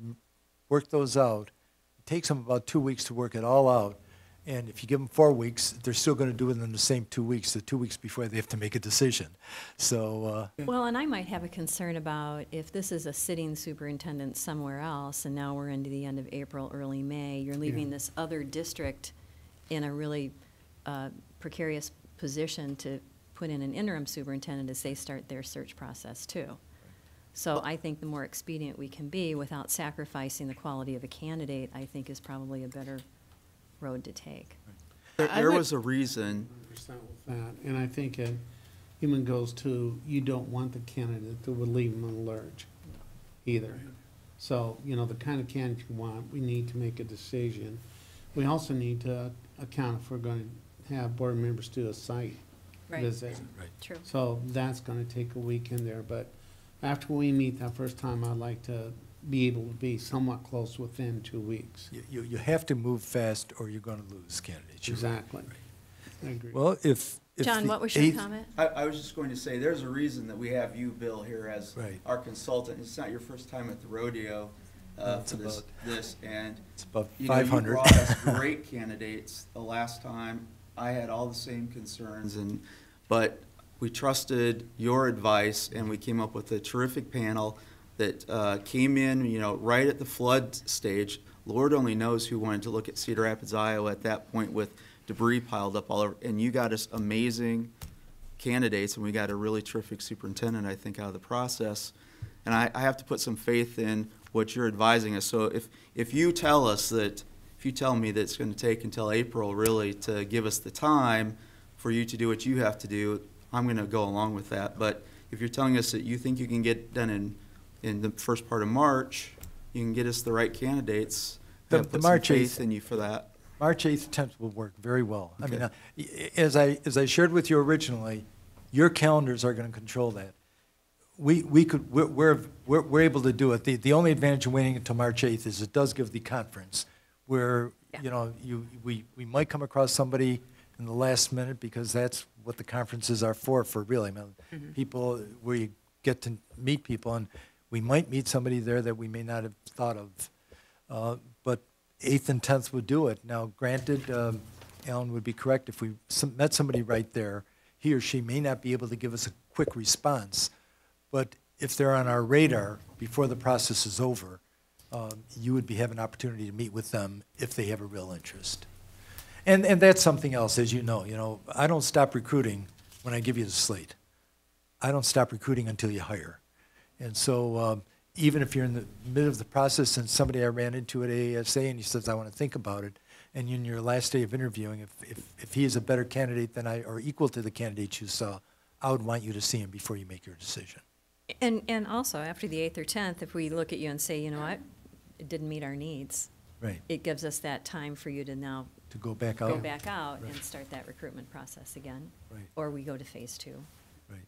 S6: work those out. It takes them about 2 weeks to work it all out. And if you give them 4 weeks, they're still going to do it in the same 2 weeks, the 2 weeks before they have to make a decision. So,
S2: Well, and I might have a concern about if this is a sitting superintendent somewhere else, and now we're into the end of April, early May, you're leaving
S1: Yeah.
S2: this other district in a really precarious position to put in an interim superintendent as they start their search process too. So I think the more expedient we can be without sacrificing the quality of a candidate, I think is probably a better road to take.
S9: There was a reason,
S1: 100% with that, and I think it even goes to, you don't want the candidate that would leave them on the lurch either. So, the kind of candidate you want, we need to make a decision. We also need to account if we're going to have board members do a site visit.
S2: True.
S1: So that's gonna take a week in there, but after we meet that first time, I'd like to be able to be somewhat close within 2 weeks.
S6: you have to move fast or you're going to lose candidates. You're right.
S1: Exactly. I agree.
S6: Well, if
S2: John,
S6: the
S2: what was your
S6: 8th
S2: comment?
S10: I was just going to say, there's a reason that we have you, Bill, here as
S6: Right.
S10: our consultant. It's not your first time at the rodeo
S6: It's
S10: for
S6: about-
S10: this, and
S6: It's about
S10: you
S6: 500.
S10: brought us great candidates the last time. I had all the same concerns, but we trusted your advice, and we came up with a terrific panel that came in, right at the flood stage. Lord only knows who wanted to look at Cedar Rapids, Iowa at that point with debris piled up all over. And you got us amazing candidates, and we got a really terrific superintendent, I think, out of the process. And I have to put some faith in what you're advising us. So if you tell me that it's going to take until April really to give us the time for you to do what you have to do, I'm going to go along with that. But if you're telling us that you think you can get done in the first part of March, you can get us the right candidates, I have
S6: The
S10: put some
S6: March 8th
S10: faith in you for that.
S6: March 8th, 10th will work very well. I mean,
S10: Okay.
S6: as I shared with you originally, your calendars are going to control that. We're able to do it. The only advantage of waiting until March 8th is it does give the conference where, we might come across somebody in the last minute, because that's what the conferences are for really. I mean, people, where you get to meet people, and we might meet somebody there that we may not have thought of. But 8th and 10th would do it. Now, granted, Alan would be correct, if we met somebody right there, he or she may not be able to give us a quick response, but if they're on our radar before the process is over, you would have an opportunity to meet with them if they have a real interest. And that's something else, as you know, I don't stop recruiting when I give you the slate. I don't stop recruiting until you hire. And so even if you're in the middle of the process and somebody I ran into at AASA and he says, I want to think about it, and in your last day of interviewing, if he is a better candidate than or equal to the candidate you saw, I would want you to see him before you make your decision.
S2: And also, after the 8th or 10th, if we look at you and say, you know what, it didn't meet our needs,
S6: Right.
S2: it gives us that time for you to now
S6: To go back out.
S2: go back out
S6: Right.
S2: and start that recruitment process again.
S6: Right.
S2: Or we go to phase 2.
S6: Right.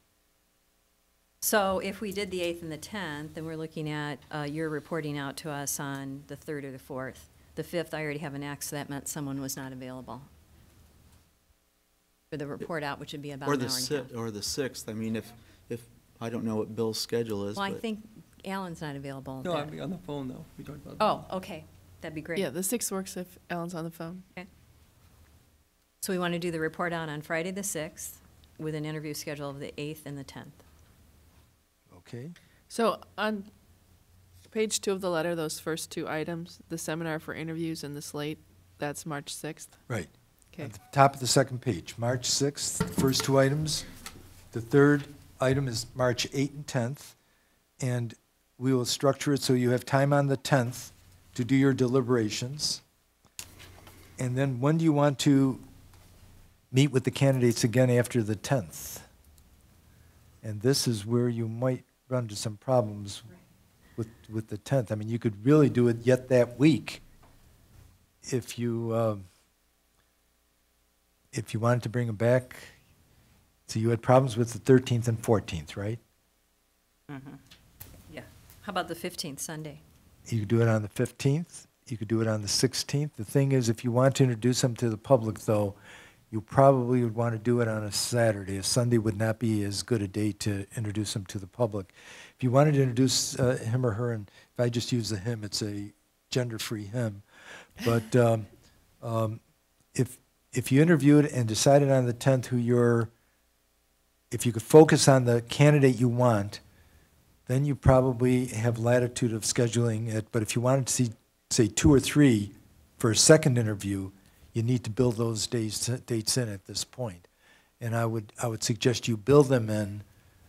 S2: So if we did the 8th and the 10th, then we're looking at, you're reporting out to us on the 3rd or the 4th. The 5th, I already have an X, so that meant someone was not available for the report out, which would be about
S9: or
S2: an
S9: the
S2: hour and a half.
S9: or the 6th. I mean, if I don't know what Bill's schedule is,
S2: Well, I
S9: but
S2: think Alan's not available.
S8: No,
S2: then.
S8: I'm on the phone, though. We talked about.
S2: Oh, okay, that'd be great.
S7: Yeah, the 6th works if Alan's on the phone.
S2: Okay. So we want to do the report out on Friday the 6th with an interview schedule of the 8th and the 10th.
S6: Okay.
S7: So on page 2 of the letter, those first 2 items, the seminar for interviews and the slate, that's March 6th.
S6: Right.
S7: Okay.
S6: At the top of the second page, March 6th, the first two items. The third item is March 8th and 10th, and we will structure it so you have time on the 10th to do your deliberations. And then when do you want to meet with the candidates again after the 10th? And this is where you might run into some problems with the 10th. I mean, you could really do it yet that week if you wanted to bring them back. So you had problems with the 13th and 14th, right?
S2: Yeah. How about the 15th, Sunday?
S6: You could do it on the 15th. You could do it on the 16th. The thing is, if you want to introduce them to the public, though, you probably would want to do it on a Saturday. A Sunday would not be as good a day to introduce them to the public. If you wanted to introduce him or her, and if I just use the him, it's a gender-free him. But if you interviewed and decided on the 10th if you could focus on the candidate you want, then you probably have latitude of scheduling it. But if you wanted to see, say, 2 or 3 for a second interview, you need to build those dates in at this point. And I would suggest you build them in.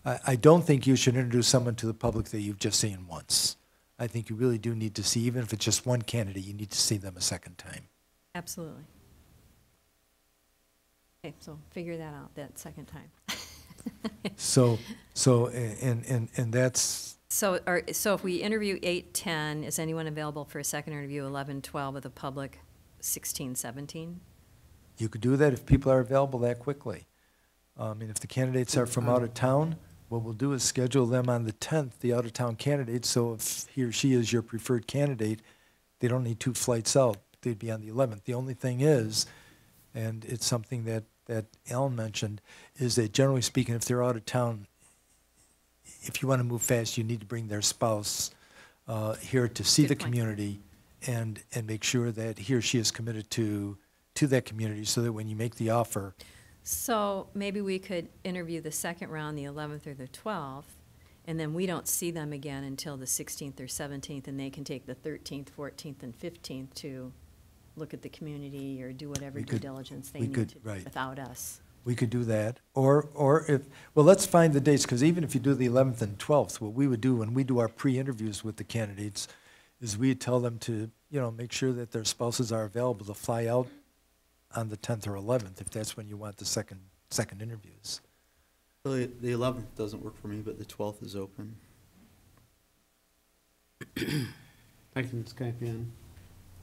S6: I don't think you should introduce someone to the public that you've just seen once. I think you really do need to see, even if it's just one candidate, you need to see them a second time.
S2: Absolutely. Okay, so figure that out that second time.
S6: And that's,
S2: So if we interview 8, 10, is anyone available for a second interview 11, 12 with the public 16, 17?
S6: you could do that if people are available that quickly. And if the candidates are from out of town, what we'll do is schedule them on the 10th, the out-of-town candidates, so if he or she is your preferred candidate, they don't need 2 flights out. They'd be on the 11th. The only thing is, and it's something that Alan mentioned, is that generally speaking, if they're out of town, if you want to move fast, you need to bring their spouse here to see
S2: Good
S6: the
S2: point.
S6: community and make sure that he or she is committed to that community, so that when you make the offer,
S2: So maybe we could interview the second round, the 11th or the 12th, and then we don't see them again until the 16th or 17th, and they can take the 13th, 14th, and 15th to look at the community or do whatever
S6: We
S2: due
S6: could-
S2: diligence they
S6: we
S2: need
S6: could-
S2: to
S6: right.
S2: without us.
S6: we could do that. Or if, well, let's find the dates, because even if you do the 11th and 12th, what we would do when we do our pre-interviews with the candidates is we tell them to, make sure that their spouses are available to fly out on the 10th or 11th, if that's when you want the second interviews.
S10: The 11th doesn't work for me, but the 12th is open.
S1: I can Skype in,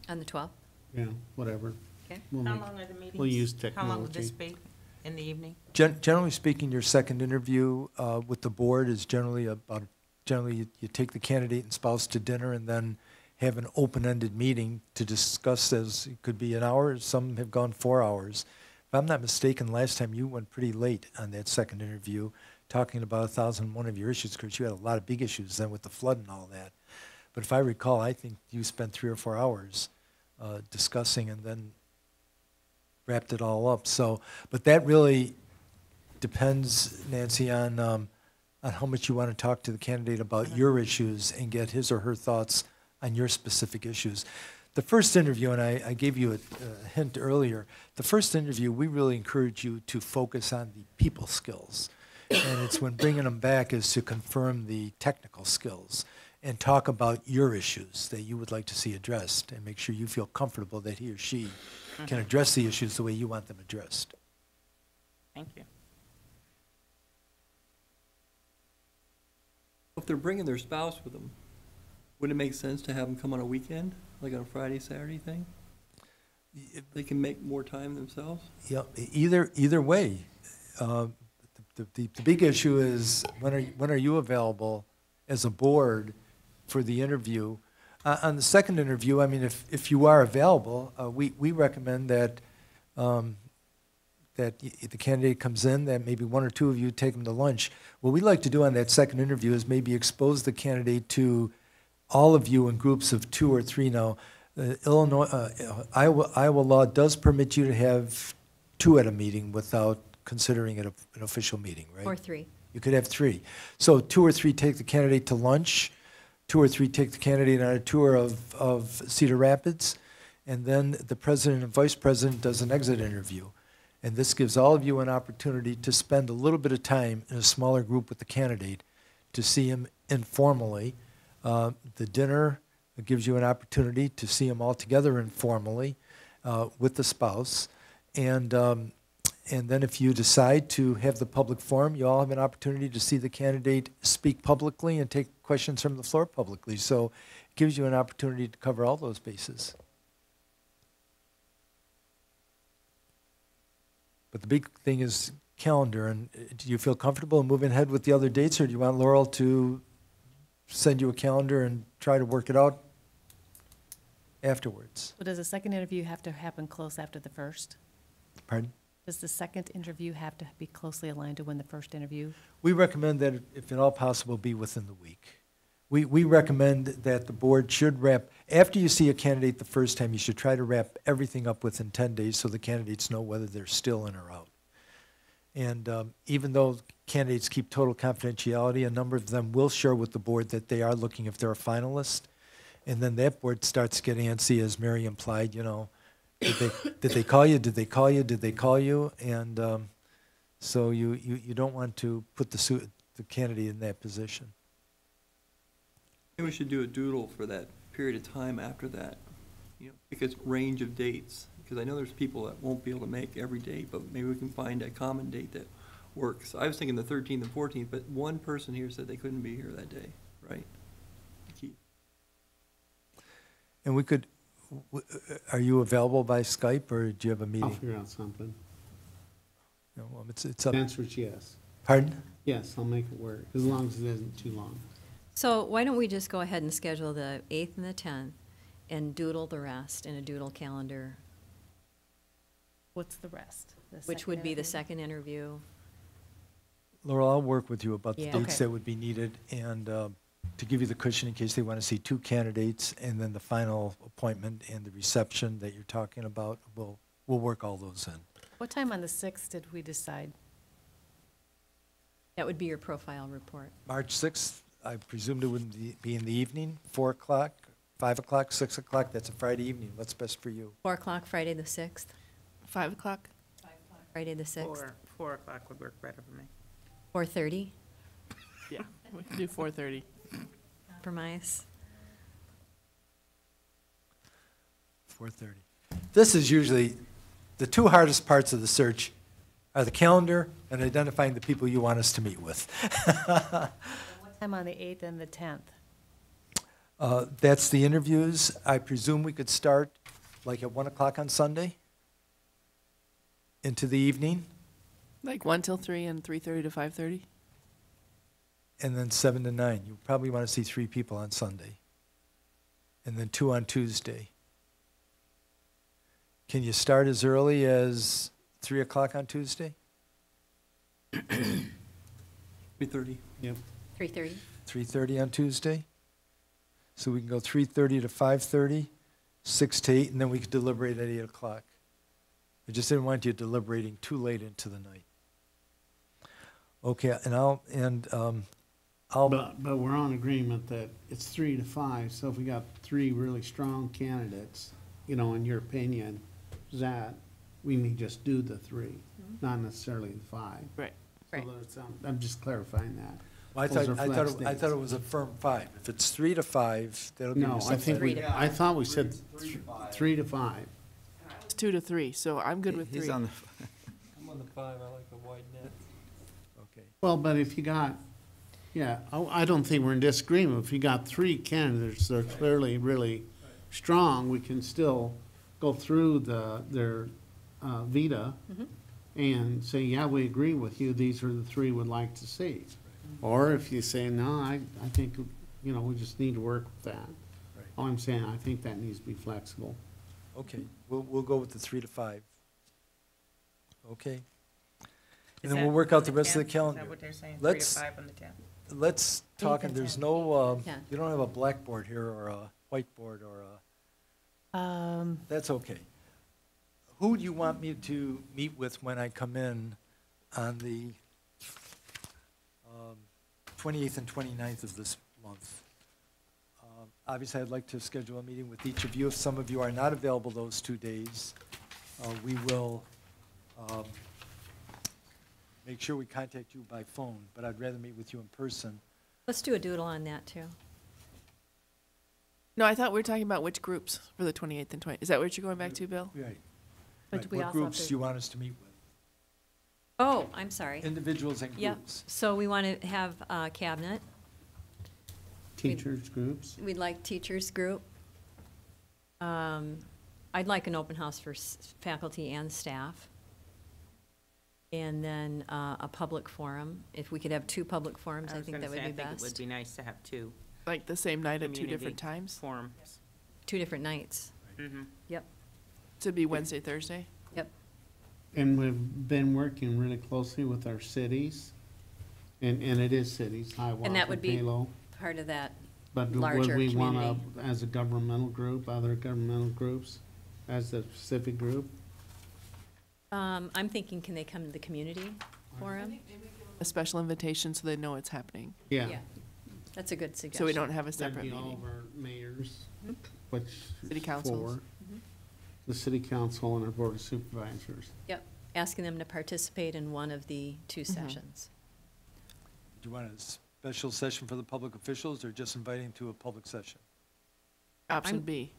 S2: On the 12th?
S1: yeah, whatever.
S2: Okay.
S1: We'll
S3: How
S1: make-
S3: long are the meetings?
S1: we'll use
S3: How long will this
S1: technology.
S3: be in the evening?
S6: Generally speaking, your second interview with the board is generally you take the candidate and spouse to dinner and then have an open-ended meeting to discuss, as it could be an hour, some have gone 4 hours. If I'm not mistaken, last time you went pretty late on that second interview, talking about 1,001 of your issues, because you had a lot of big issues then with the flood and all that. But if I recall, I think you spent 3 or 4 hours discussing and then wrapped it all up. So, but that really depends, Nancy, on how much you want to talk to the candidate about your issues and get his or her thoughts on your specific issues. The first interview, and I gave you a hint earlier, the first interview, we really encourage you to focus on the people skills. And it's when bringing them back is to confirm the technical skills and talk about your issues that you would like to see addressed and make sure you feel comfortable that he or she can address the issues the way you want them addressed.
S3: Thank you.
S8: If they're bringing their spouse with them, would it make sense to have them come on a weekend, like on a Friday, Saturday thing? They can make more time themselves?
S6: Yeah, either way. The big issue is when are you available as a board for the interview? On the second interview, I mean, if you are available, we recommend that the candidate comes in, that maybe 1 or 2 of you take them to lunch. What we like to do on that second interview is maybe expose the candidate to all of you in groups of 2 or 3 now. Iowa law does permit you to have 2 at a meeting without considering it an official meeting, right?
S2: Or 3.
S6: You could have 3. So 2 or 3 take the candidate to lunch, 2 or 3 take the candidate on a tour of Cedar Rapids, and then the president and vice president does an exit interview. And this gives all of you an opportunity to spend a little bit of time in a smaller group with the candidate to see him informally. The dinner gives you an opportunity to see him all together informally with the spouse. And then if you decide to have the public forum, you all have an opportunity to see the candidate speak publicly and take questions from the floor publicly. So it gives you an opportunity to cover all those bases. But the big thing is calendar. And do you feel comfortable moving ahead with the other dates, or do you want Laurel to send you a calendar and try to work it out afterwards?
S5: Well, does the second interview have to happen close after the first?
S6: Pardon?
S5: Does the second interview have to be closely aligned to when the first interview?
S6: We recommend that, if at all possible, be within the week. We recommend that the board should wrap, after you see a candidate the first time, you should try to wrap everything up within 10 days so the candidates know whether they're still in or out. And even though candidates keep total confidentiality, a number of them will share with the board that they are looking if they're a finalist. And then that board starts getting antsy, as Mary implied, you know, did they call you? Did they call you? Did they call you? And so you don't want to put the candidate in that position.
S8: Maybe we should do a doodle for that period of time after that, you know, because range of dates. Because I know there's people that won't be able to make every date, but maybe we can find a common date that works. I was thinking the 13th and 14th, but one person here said they couldn't be here that day, right? Keith.
S6: And we could, are you available by Skype, or do you have a
S1: I'll
S6: meeting?
S1: figure out something.
S6: No, well, it's
S1: The
S6: up.
S1: answer is yes.
S6: Pardon?
S1: Yes, I'll make it work, as long as it isn't too long.
S2: So why don't we just go ahead and schedule the 8th and the 10th and doodle the rest in a doodle calendar,
S5: What's the rest? The
S2: which
S5: second
S2: would be the
S5: interview?
S2: second interview.
S6: Laurel, I'll work with you about the
S2: Yeah.
S6: dates
S5: Okay.
S6: that would be needed, and to give you the cushion in case they want to see two candidates, and then the final appointment and the reception that you're talking about, we'll work all those in.
S5: What time on the 6th did we decide?
S2: That would be your profile report.
S6: March 6th, I presumed it would be in the evening, 4 o'clock, 5 o'clock, 6 o'clock, that's a Friday evening. What's best for you?
S2: 4 o'clock, Friday the 6th,
S7: 5 o'clock?
S2: Friday the 6th,
S3: 4 o'clock would work better for me.
S2: 4:30,
S7: Yeah, we can do 4:30.
S2: compromise.
S6: 4:30. This is usually, the two hardest parts of the search are the calendar and identifying the people you want us to meet with.
S5: What time on the 8th and the 10th?
S6: That's the interviews. I presume we could start like at 1 o'clock on Sunday into the evening,
S7: Like 1 till 3 and 3:30 to 5:30?
S6: and then 7 to 9. You probably want to see 3 people on Sunday, and then 2 on Tuesday. Can you start as early as 3 o'clock on Tuesday?
S8: 3:30.
S1: Yep.
S2: 3:30?
S6: 3:30 on Tuesday? So we can go 3:30 to 5:30, 6 to 8, and then we could deliberate at 8 o'clock. I just didn't want you deliberating too late into the night. Okay, and I'll,
S1: But we're on agreement that it's 3 to 5, so if we got 3 really strong candidates, you know, in your opinion, that we may just do the 3, not necessarily the 5.
S7: Right.
S2: Right.
S1: So that's, I'm just clarifying that.
S6: I
S1: Those
S6: thought,
S1: are
S6: I
S1: flex
S6: thought, I
S1: days.
S6: thought it was a firm 5. If it's 3 to 5, that'll give
S1: No,
S6: you
S1: I
S6: something.
S1: think
S2: Three to
S1: I thought we said
S10: 3 to 5.
S1: 3 to 5.
S7: It's 2 to 3, so I'm good with 3.
S10: He's on the,
S8: I'm on the 5, I like the wide net.
S6: Okay.
S1: Well, but if you got, yeah, I don't think we're in disagreement. If you got 3 candidates that are clearly really strong, we can still go through their vita and say, yeah, we agree with you, these are the 3 we'd like to see. Or if you say, no, I think, you know, we just need to work with that.
S6: Right.
S1: All I'm saying, I think that needs to be flexible.
S6: Okay, we'll go with the 3 to 5. Okay.
S3: Is
S6: And then
S3: that
S6: we'll work out
S3: on
S6: the rest of the
S3: 10th?
S6: calendar.
S3: Is that what they're saying, 3 to
S6: Let's-
S3: 5 on the 10th?
S6: Let's talk, and
S2: and
S6: there's
S2: 10th.
S6: no,
S2: Yeah.
S6: you don't have a blackboard here or a whiteboard or a, that's okay. Who do you want me to meet with when I come in on the 28th and 29th of this month? obviously, I'd like to schedule a meeting with each of you. If some of you are not available those 2 days, we will make sure we contact you by phone, but I'd rather meet with you in person.
S2: Let's do a doodle on that, too.
S7: No, I thought we were talking about which groups for the 28th and 20th. Is that what you're going back to, Bill?
S6: Right.
S5: But
S6: Right.
S5: we
S6: What
S5: also have
S6: groups
S5: to-
S6: do you want us to meet with?
S2: Oh, I'm sorry.
S6: Individuals and
S2: Yep,
S6: groups.
S2: so we want to have cabinet.
S1: Teachers groups.
S2: We'd like teachers group. I'd like an open house for faculty and staff. And then a public forum. If we could have 2 public forums, I
S3: was
S2: think
S3: gonna
S2: that would
S3: say,
S2: be
S3: I think it would
S2: best.
S3: be nice to have 2
S7: Like the same night at 2
S3: community
S7: different times?
S3: forums.
S2: 2 different nights.
S3: Mhm.
S2: Yep,
S7: To be Wednesday, Thursday?
S2: yep.
S1: And we've been working really closely with our cities, and it is cities,
S2: And that
S1: Hiawatha,
S2: would be
S1: Halo.
S2: part of that.
S1: But would
S2: larger
S1: we want
S2: community.
S1: to, as a governmental group, other governmental groups, as a specific group?
S2: I'm thinking, can they come to the community forum?
S7: A special invitation so they know it's happening.
S1: Yeah.
S2: That's a good suggestion.
S7: So we don't have a
S1: That'd
S7: separate
S1: be all
S7: meeting.
S1: of our mayors,
S2: Mhm.
S1: which.
S7: City
S1: is
S7: councils.
S1: 4, the city council and our board of supervisors.
S2: Yep, asking them to participate in one of the 2 sessions.
S6: Do you want a special session for the public officials or just inviting to a public session?
S7: Option
S2: I'm-
S7: B.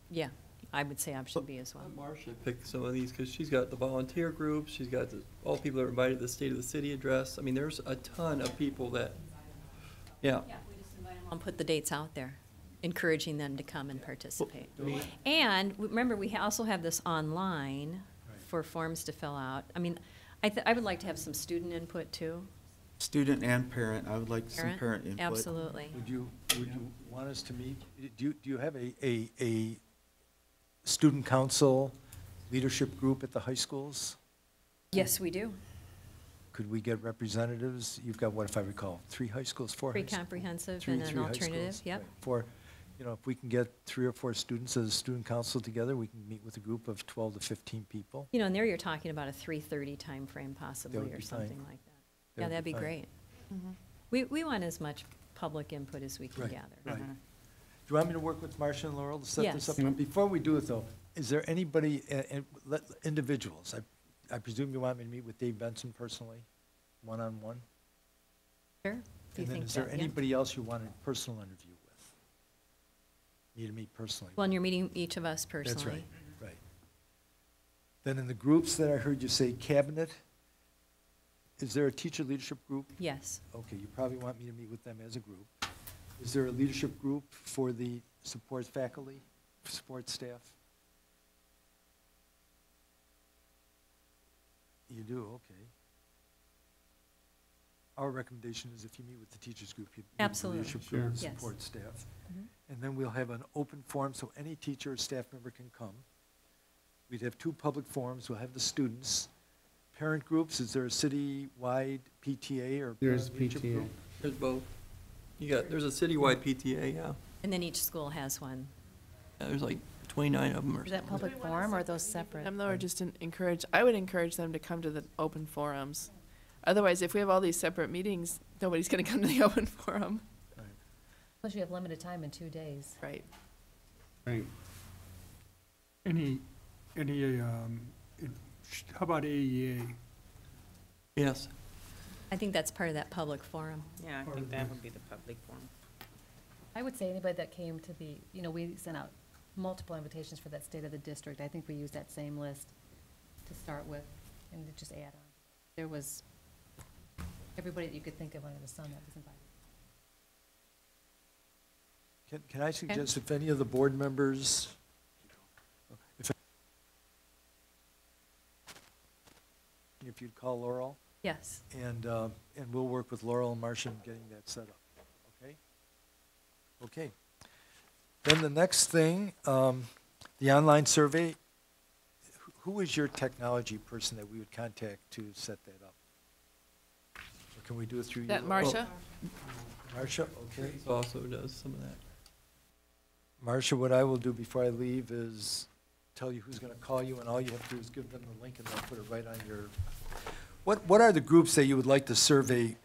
S2: Yeah, I would say option B as well.
S8: Marcia picked some of these because she's got the volunteer groups, she's got all people that are invited to the State of the City address. I mean, there's a ton of people that, yeah.
S2: Yeah, we just invite them. I'll put the dates out there, encouraging them to come and participate. And remember, we also have this online
S6: Right.
S2: for forms to fill out. I mean, I would like to have some student input too.
S10: Student and parent, I would like some parent input.
S2: Absolutely.
S6: Would you want us to meet, do you have a student council leadership group at the high schools?
S2: Yes, we do.
S6: Could we get representatives? You've got, what if I recall, 3 high schools, 4 high schools?
S2: Pre-comprehensive
S6: Three
S2: and an
S6: high
S2: alternative,
S6: schools,
S2: yep.
S6: right. If we can get 3 or 4 students as a student council together, we can meet with a group of 12 to 15 people.
S2: You know, and there you're talking about a 3:30 timeframe possibly,
S6: would
S2: or
S6: be
S2: something
S6: fine.
S2: like that.
S6: That
S2: Yeah,
S6: would
S2: that'd
S6: be
S2: be
S6: fine.
S2: great.
S7: Mm-hmm.
S2: We want as much public input as we can
S6: Right,
S2: gather.
S6: right. Do you want me to work with Marcia and Laurel to set this
S2: Yes.
S6: up? Before we do it, though, is there anybody, individuals, I presume you want me to meet with Dave Benson personally, one-on-one?
S2: Sure? Do you
S6: And then
S2: think
S6: is there
S2: that, yeah?
S6: anybody else you want a personal interview with? Me to meet personally?
S2: Well, and you're meeting each of us personally.
S6: That's right, right. Then in the groups that I heard you say cabinet, is there a teacher leadership group?
S2: Yes.
S6: Okay, you probably want me to meet with them as a group. Is there a leadership group for the support faculty, support staff? You do, okay. Our recommendation is if you meet with the teachers group, you meet with the
S2: Absolutely.
S6: leadership group and
S2: Sure. Yes.
S6: support staff.
S2: Mhm.
S6: And then we'll have an open forum, so any teacher or staff member can come. We'd have 2 public forums, we'll have the students. Parent groups, is there a city-wide PTA or?
S1: There's
S6: parent leadership
S1: PTA.
S6: group?
S8: There's both. There's a citywide PTA, yeah.
S2: And then each school has one.
S8: There's like 29 of them or
S5: Is that
S8: something.
S5: public forum or are those separate?
S7: Them though, or just I would encourage them to come to the open forums. Otherwise, if we have all these separate meetings, nobody's gonna come to the open forum.
S6: Right.
S5: Plus you have limited time in 2 days.
S7: Right.
S1: Right.
S4: How about AEA?
S8: Yes.
S2: I think that's part of that public forum.
S3: Yeah, I think that would be the public forum.
S5: I would say anybody that came to the, we sent out multiple invitations for that state of the district. I think we used that same list to start with and to just add on. There was everybody that you could think of under the sun that was invited.
S6: Can I suggest if any of the board members, if you'd call Laurel,
S2: Yes.
S6: and we'll work with Laurel and Marcia in getting that set up, okay? Okay. Then the next thing, the online survey, who is your technology person that we would contact to set that up? Or can we do it through you?
S7: That
S6: Laurel?
S7: Marcia?
S6: Marcia, okay.
S8: Grace also does some of that.
S6: Marcia, what I will do before I leave is tell you who's going to call you, and all you have to do is give them the link, and they'll put it right on your... What are the groups that you would like the survey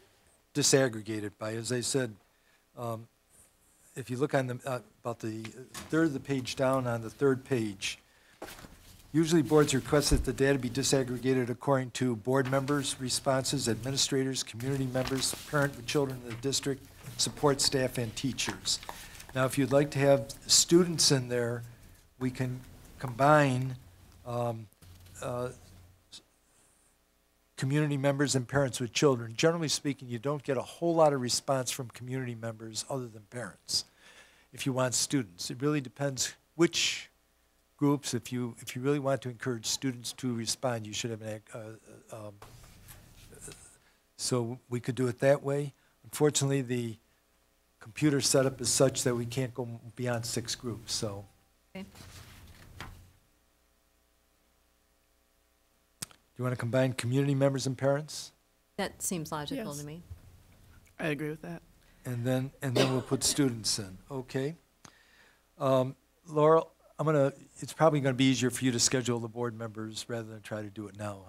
S6: disaggregated by? As I said, if you look on the, about the third of the page down on the third page, usually boards request that the data be disaggregated according to board members' responses, administrators, community members, parent with children in the district, support staff, and teachers. Now, if you'd like to have students in there, we can combine community members and parents with children. Generally speaking, you don't get a whole lot of response from community members other than parents if you want students. It really depends which groups. If you really want to encourage students to respond, you should have an so we could do it that way. Unfortunately, the computer setup is such that we can't go beyond 6 groups, so.
S2: Okay.
S6: Do you want to combine community members and parents?
S2: That seems logical
S7: Yes.
S2: to me.
S7: I agree with that.
S6: And then we'll put students in, okay? Laurel, it's probably gonna be easier for you to schedule the board members rather than try to do it now.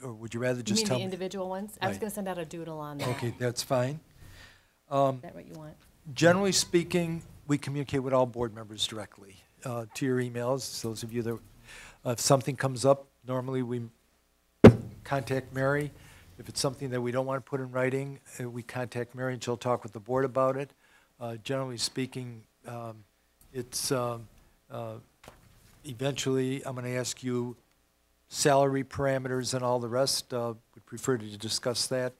S6: Or would you rather
S5: You
S6: just
S5: mean
S6: tell
S5: the
S6: me?
S5: individual ones? I was
S6: Right.
S5: gonna send out a doodle on that.
S6: Okay, that's fine.
S5: Is that what you want?
S6: Generally speaking, we communicate with all board members directly to your emails. Those of you that, if something comes up, normally we contact Mary. If it's something that we don't want to put in writing, we contact Mary and she'll talk with the board about it. Generally speaking, it's eventually, I'm going to ask you salary parameters and all the rest. Would prefer to discuss that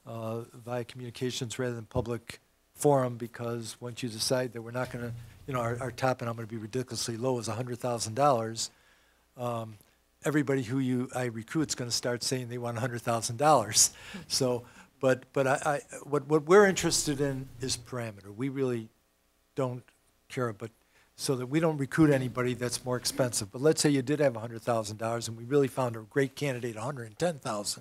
S6: via communications rather than public forum, because once you decide that we're not going to, our top, and I'm going to be ridiculously low, is $100,000, everybody who I recruit is going to start saying they want $100,000. So, but what we're interested in is parameter. We really don't care, but so that we don't recruit anybody that's more expensive. But let's say you did have $100,000 and we really found a great candidate, $110,000.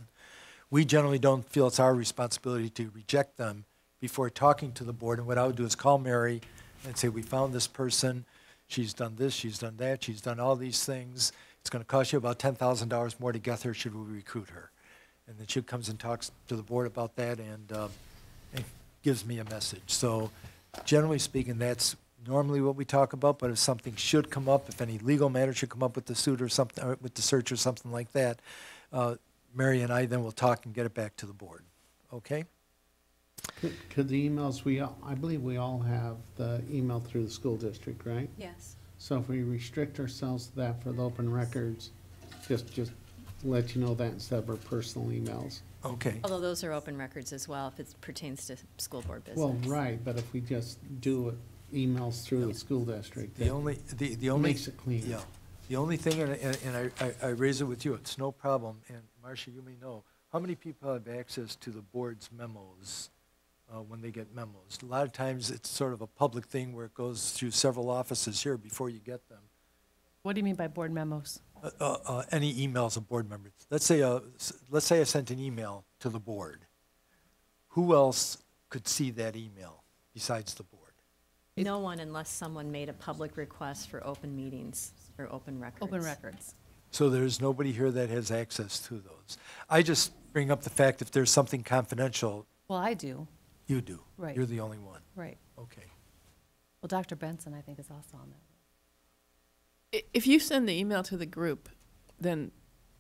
S6: We generally don't feel it's our responsibility to reject them before talking to the board. And what I would do is call Mary and say, we found this person. She's done this, she's done that, she's done all these things. It's going to cost you about $10,000 more to get her. Should we recruit her? And then she comes and talks to the board about that and gives me a message. So generally speaking, that's normally what we talk about, but if something should come up, if any legal matter should come up with the suit or something, or with the search or something like that, Mary and I then will talk and get it back to the board. Okay?
S1: Could the emails, I believe we all have the email through the school district, right?
S2: Yes.
S1: So if we restrict ourselves to that for the open records, just let you know that instead of our personal emails.
S6: Okay.
S2: Although those are open records as well, if it pertains to school board business.
S1: Well, right, but if we just do emails through the school district,
S6: The
S1: that
S6: only
S1: makes it clean.
S6: Yeah. The only thing, and I raise it with you, it's no problem, and Marcia, you may know, how many people have access to the board's memos when they get memos? A lot of times it's sort of a public thing where it goes through several offices here before you get them.
S5: What do you mean by board memos?
S6: Any emails of board members. Let's say I sent an email to the board. Who else could see that email besides the board?
S2: No one unless someone made a public request for open meetings or open records.
S5: Open records.
S6: So there's nobody here that has access to those. I just bring up the fact if there's something confidential,
S5: Well, I do,
S6: you do.
S5: Right.
S6: You're the only one.
S5: right.
S6: Okay.
S5: Well, Dr. Benson, I think, is also on that.
S7: If you send the email to the group, then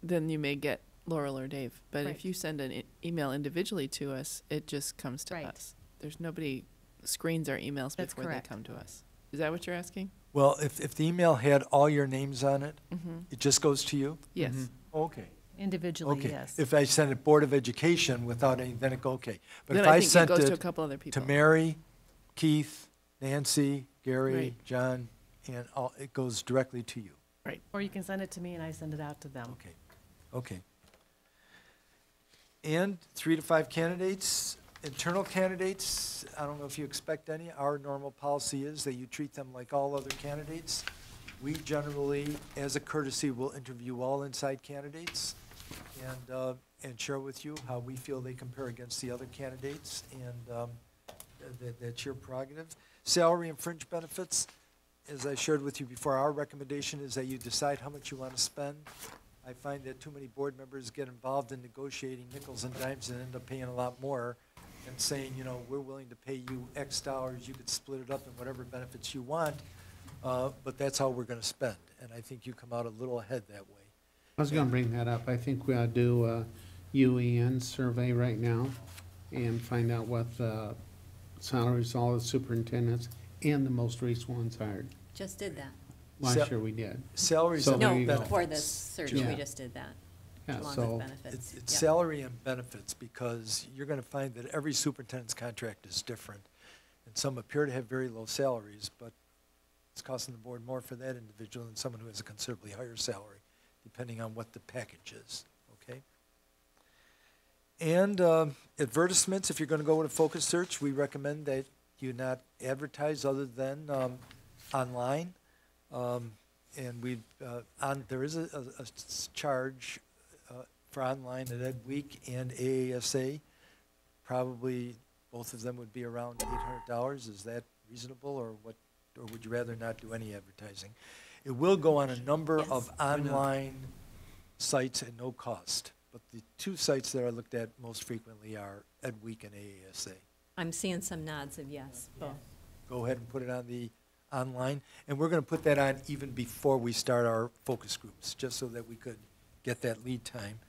S7: you may get Laurel or Dave. But
S5: Right.
S7: if you send an email individually to us, it just comes to
S5: Right.
S7: us. There's nobody screens our emails
S5: That's
S7: before
S5: correct.
S7: they come to us. Is that what you're asking?
S6: Well, if the email had all your names on it,
S7: Mm-hmm.
S6: it just goes to you?
S7: Yes.
S6: Okay.
S5: Individually,
S6: Okay.
S5: yes.
S6: If I send it Board of Education without any, then it go, okay. But
S7: Then
S6: if I
S7: think
S6: sent
S7: it goes to a
S6: it
S7: couple other
S6: to
S7: people.
S6: Mary, Keith, Nancy, Gary,
S7: Right.
S6: John, and all, it goes directly to you.
S7: Right.
S5: Or you can send it to me and I send it out to them.
S6: Okay, okay. And 3 to 5 candidates, internal candidates, I don't know if you expect any. Our normal policy is that you treat them like all other candidates. We generally, as a courtesy, will interview all inside candidates and share with you how we feel they compare against the other candidates, and that's your prerogative. Salary and fringe benefits, as I shared with you before, our recommendation is that you decide how much you want to spend. I find that too many board members get involved in negotiating nickels and dimes and end up paying a lot more and saying, you know, we're willing to pay you X dollars, you could split it up in whatever benefits you want, but that's how we're gonna spend. And I think you come out a little ahead that way.
S1: I was gonna bring that up. I think we ought to do a UEN survey right now and find out what the salaries, all the superintendents and the most recent ones hired.
S2: Just did that.
S1: Last year we did.
S6: Salaries
S1: So
S6: and
S1: there
S2: No,
S1: you go.
S2: before
S6: benefits.
S2: this search,
S1: Yeah.
S2: we just did that,
S1: Yeah,
S2: along
S1: so
S2: with benefits.
S6: It's
S2: Yep.
S6: salary and benefits, because you're gonna find that every superintendent's contract is different. And some appear to have very low salaries, but it's costing the board more for that individual than someone who has a considerably higher salary, depending on what the package is, okay? And advertisements, if you're gonna go with a focus search, we recommend that you not advertise other than online. And we, there is a charge for online at Ed Week and AASA. Probably both of them would be around $800. Is that reasonable, or what, or would you rather not do any advertising? It will go on a number of online sites at no cost, but the two sites that I looked at most frequently are Ed Week and AASA.
S2: I'm seeing some nods of yes, both.
S6: Go ahead and put it on the online, and we're going to put that on even before we start our focus groups, just so that we could get that lead time.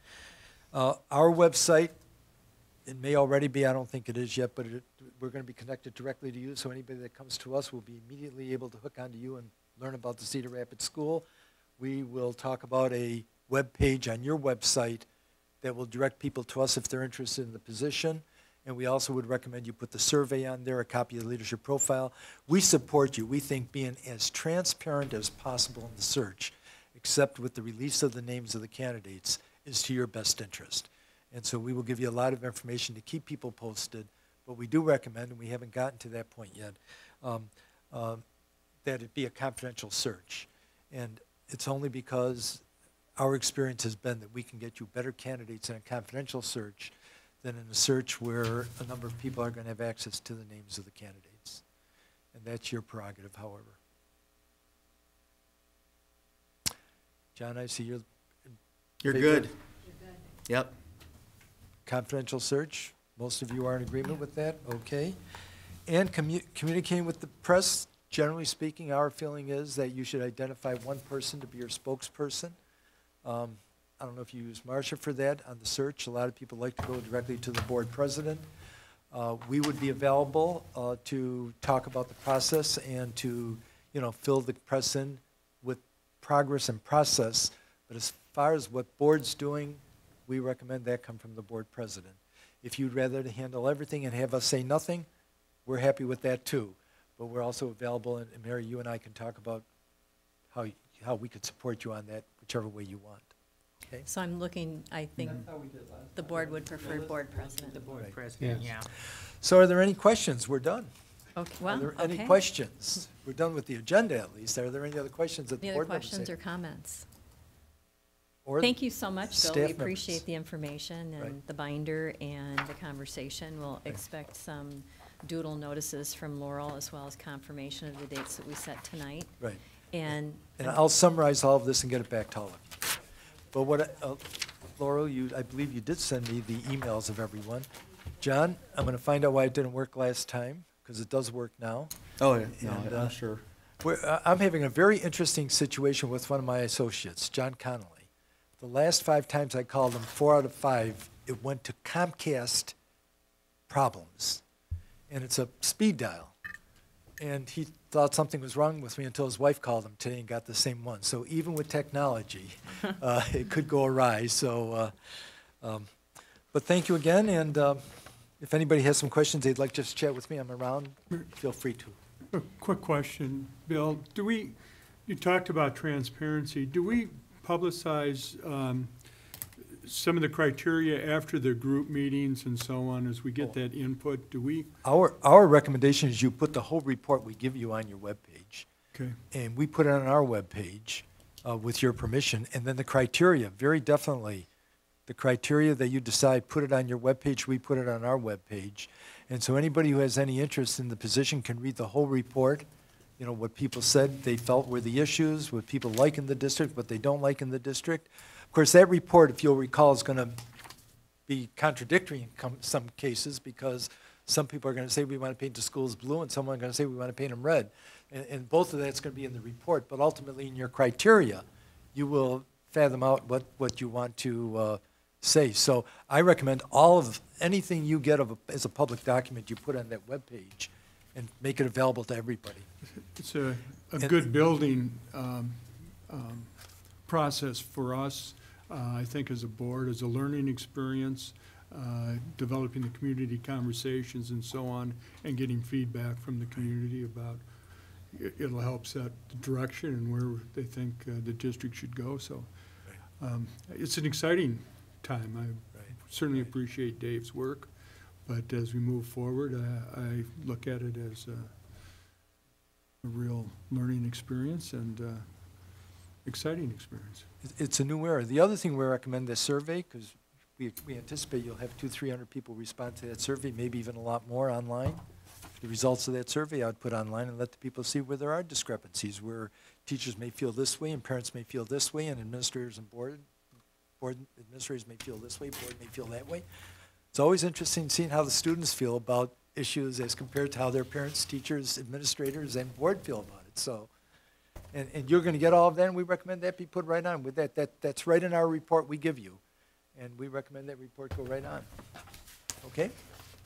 S6: Our website, it may already be, I don't think it is yet, but we're going to be connected directly to you, so anybody that comes to us will be immediately able to hook onto you and learn about the Cedar Rapids School. We will talk about a web page on your website that will direct people to us if they're interested in the position. And we also would recommend you put the survey on there, a copy of the leadership profile. We support you. We think being as transparent as possible in the search, except with the release of the names of the candidates, is to your best interest. And so we will give you a lot of information to keep people posted, but we do recommend, and we haven't gotten to that point yet, that it be a confidential search. And it's only because our experience has been that we can get you better candidates in a confidential search than in a search where a number of people are going to have access to the names of the candidates. And that's your prerogative, however. John, I see you're...
S10: You're
S6: favor
S10: good.
S6: of
S10: Yep.
S6: Confidential search. Most of you are in agreement with that? Okay. And communicating with the press, generally speaking, our feeling is that you should identify one person to be your spokesperson. I don't know if you use Marcia for that on the search. A lot of people like to go directly to the board president. We would be available to talk about the process and to, you know, fill the press in with progress and process. But as far as what board's doing, we recommend that come from the board president. If you'd rather to handle everything and have us say nothing, we're happy with that too. But we're also available, and Mary, you and I can talk about how we could support you on that, whichever way you want. Okay?
S2: So I'm looking, I think the board would prefer board president.
S3: The board
S6: Right.
S3: president,
S1: Yes.
S3: yeah.
S6: So are there any questions? We're done.
S2: Okay,
S6: Are
S2: well,
S6: there any
S2: okay.
S6: questions? We're done with the agenda at least. Are there any other questions that the
S2: Any other
S6: board members
S2: questions or
S6: have?
S2: comments?
S6: Or
S2: Thank you so much, Bill.
S6: staff
S2: We
S6: members?
S2: appreciate the information
S6: Right.
S2: and the binder and the conversation. We'll expect some doodle notices from Laurel as well as confirmation of the dates that we set tonight.
S6: Right.
S2: And
S6: And I'll summarize all of this and get it back to all of you. But what, Laurel, I believe you did send me the emails of everyone. John, I'm going to find out why it didn't work last time, because it does work now.
S10: Oh, yeah, no,
S6: And,
S10: I'm sure.
S6: I'm having a very interesting situation with one of my associates, John Connolly. The last 5 times I called him, 4 out of 5, it went to Comcast problems. And it's a speed dial. And he thought something was wrong with me until his wife called him today and got the same one. So even with technology, it could go awry. So, but thank you again. And if anybody has some questions they'd like to just chat with me, I'm around. Feel free to.
S4: A quick question, Bill. You talked about transparency. Do we publicize some of the criteria after the group meetings and so on as we get that input? Do we?
S6: Our recommendation is you put the whole report we give you on your webpage.
S4: Okay.
S6: And we put it on our webpage with your permission. And then the criteria, very definitely, the criteria that you decide, put it on your webpage, we put it on our webpage. And so anybody who has any interest in the position can read the whole report, you know, what people said they felt were the issues, what people like in the district, what they don't like in the district. Of course, that report, if you'll recall, is going to be contradictory in some cases because Some people are going to say we want to paint the schools blue, and some are going to say we want to paint them red. And both of that's going to be in the report, but ultimately in your criteria, you will fathom out what you want to say. So I recommend anything you get as a public document, you put on that webpage and make it available to everybody.
S4: It's a good building process for us, I think, as a board, as a learning experience, developing the community conversations and so on, and getting feedback from the community about, it'll help set the direction and where they think the district should go. So it's an exciting time. I certainly appreciate Dave's work, but as we move forward, I look at it as a real learning experience and exciting experience.
S6: It's a new era. The other thing we recommend this survey, because we anticipate you'll have 200-300 people respond to that survey, maybe even a lot more online. The results of that survey I would put online and let the people see where there are discrepancies, where teachers may feel this way and parents may feel this way, and administrators and board administrators may feel this way, board may feel that way. It's always interesting seeing how the students feel about issues as compared to how their parents, teachers, administrators, and board feel about it. So, and you're going to get all of that, and we recommend that be put right on with that. That's right in our report we give you, and we recommend that report go right on. Okay?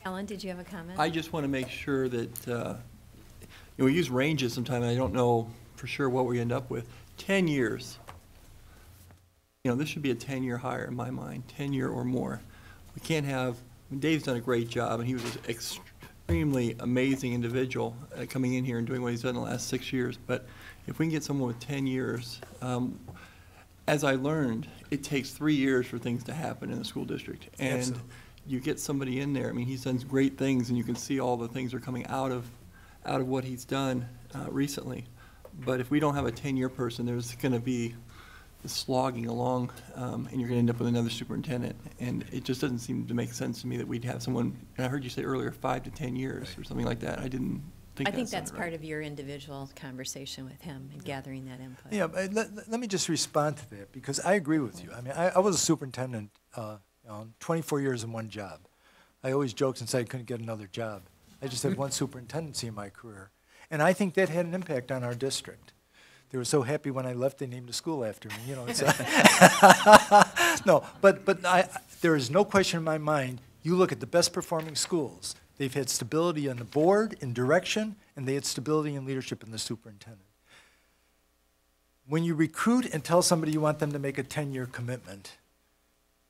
S2: Ellen, did you have a comment?
S8: I just want to make sure that, we use ranges sometimes, and I don't know for sure what we end up with. 10 years. This should be a 10-year hire in my mind, 10-year or more. We can't have, Dave's done a great job, and he was an extremely amazing individual coming in here and doing what he's done in the last 6 years. But if we can get someone with 10 years, as I learned, it takes 3 years for things to happen in the school district. And
S6: Absolutely.
S8: You get somebody in there, he's done great things, and you can see all the things are coming out of what he's done recently. But if we don't have a 10-year person, there's going to be slogging along, and you're going to end up with another superintendent. And it just doesn't seem to make sense to me that we'd have someone, and I heard you say earlier, 5 to 10 years or something like that. I didn't think
S2: I think
S8: that
S2: that's
S8: sounded
S2: part
S8: right.
S2: of your individual conversation with him and gathering that input.
S6: Yeah, but let me just respond to that, because I agree with you. I mean, I was a superintendent 24 years in one job. I always joked and said I couldn't get another job. I just had one superintendency in my career. And I think that had an impact on our district. They were so happy when I left, they named a school after me. It's no, but there is no question in my mind. You look at the best performing schools. They've had stability on the board, in direction, and they had stability in leadership in the superintendent. When you recruit and tell somebody you want them to make a 10-year commitment,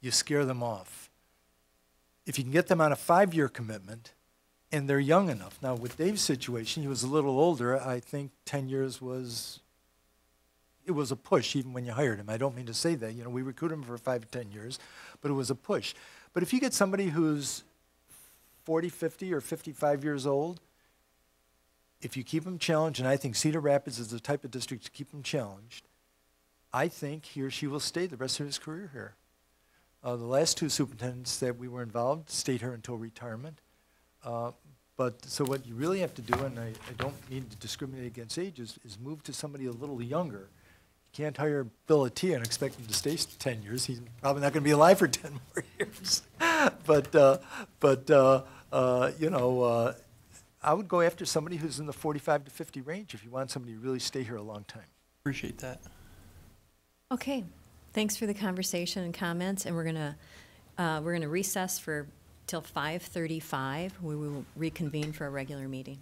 S6: you scare them off. If you can get them on a 5-year commitment, and they're young enough. Now, with Dave's situation, he was a little older. I think 10 years was a push, even when you hired him. I don't mean to say that. We recruited him for 5 to 10 years, but it was a push. But if you get somebody who's 40, 50, or 55 years old, if you keep them challenged, and I think Cedar Rapids is the type of district to keep them challenged, I think he or she will stay the rest of his career here. The last 2 superintendents that we were involved stayed here until retirement. So what you really have to do, and I don't mean to discriminate against age, is move to somebody a little younger. You can't hire Bill Attia and expect him to stay 10 years. He's probably not going to be alive for 10 more years. I would go after somebody who's in the 45 to 50 range if you want somebody to really stay here a long time.
S8: Appreciate that.
S2: Okay, thanks for the conversation and comments, and we're gonna recess till 5:35. We will reconvene for a regular meeting.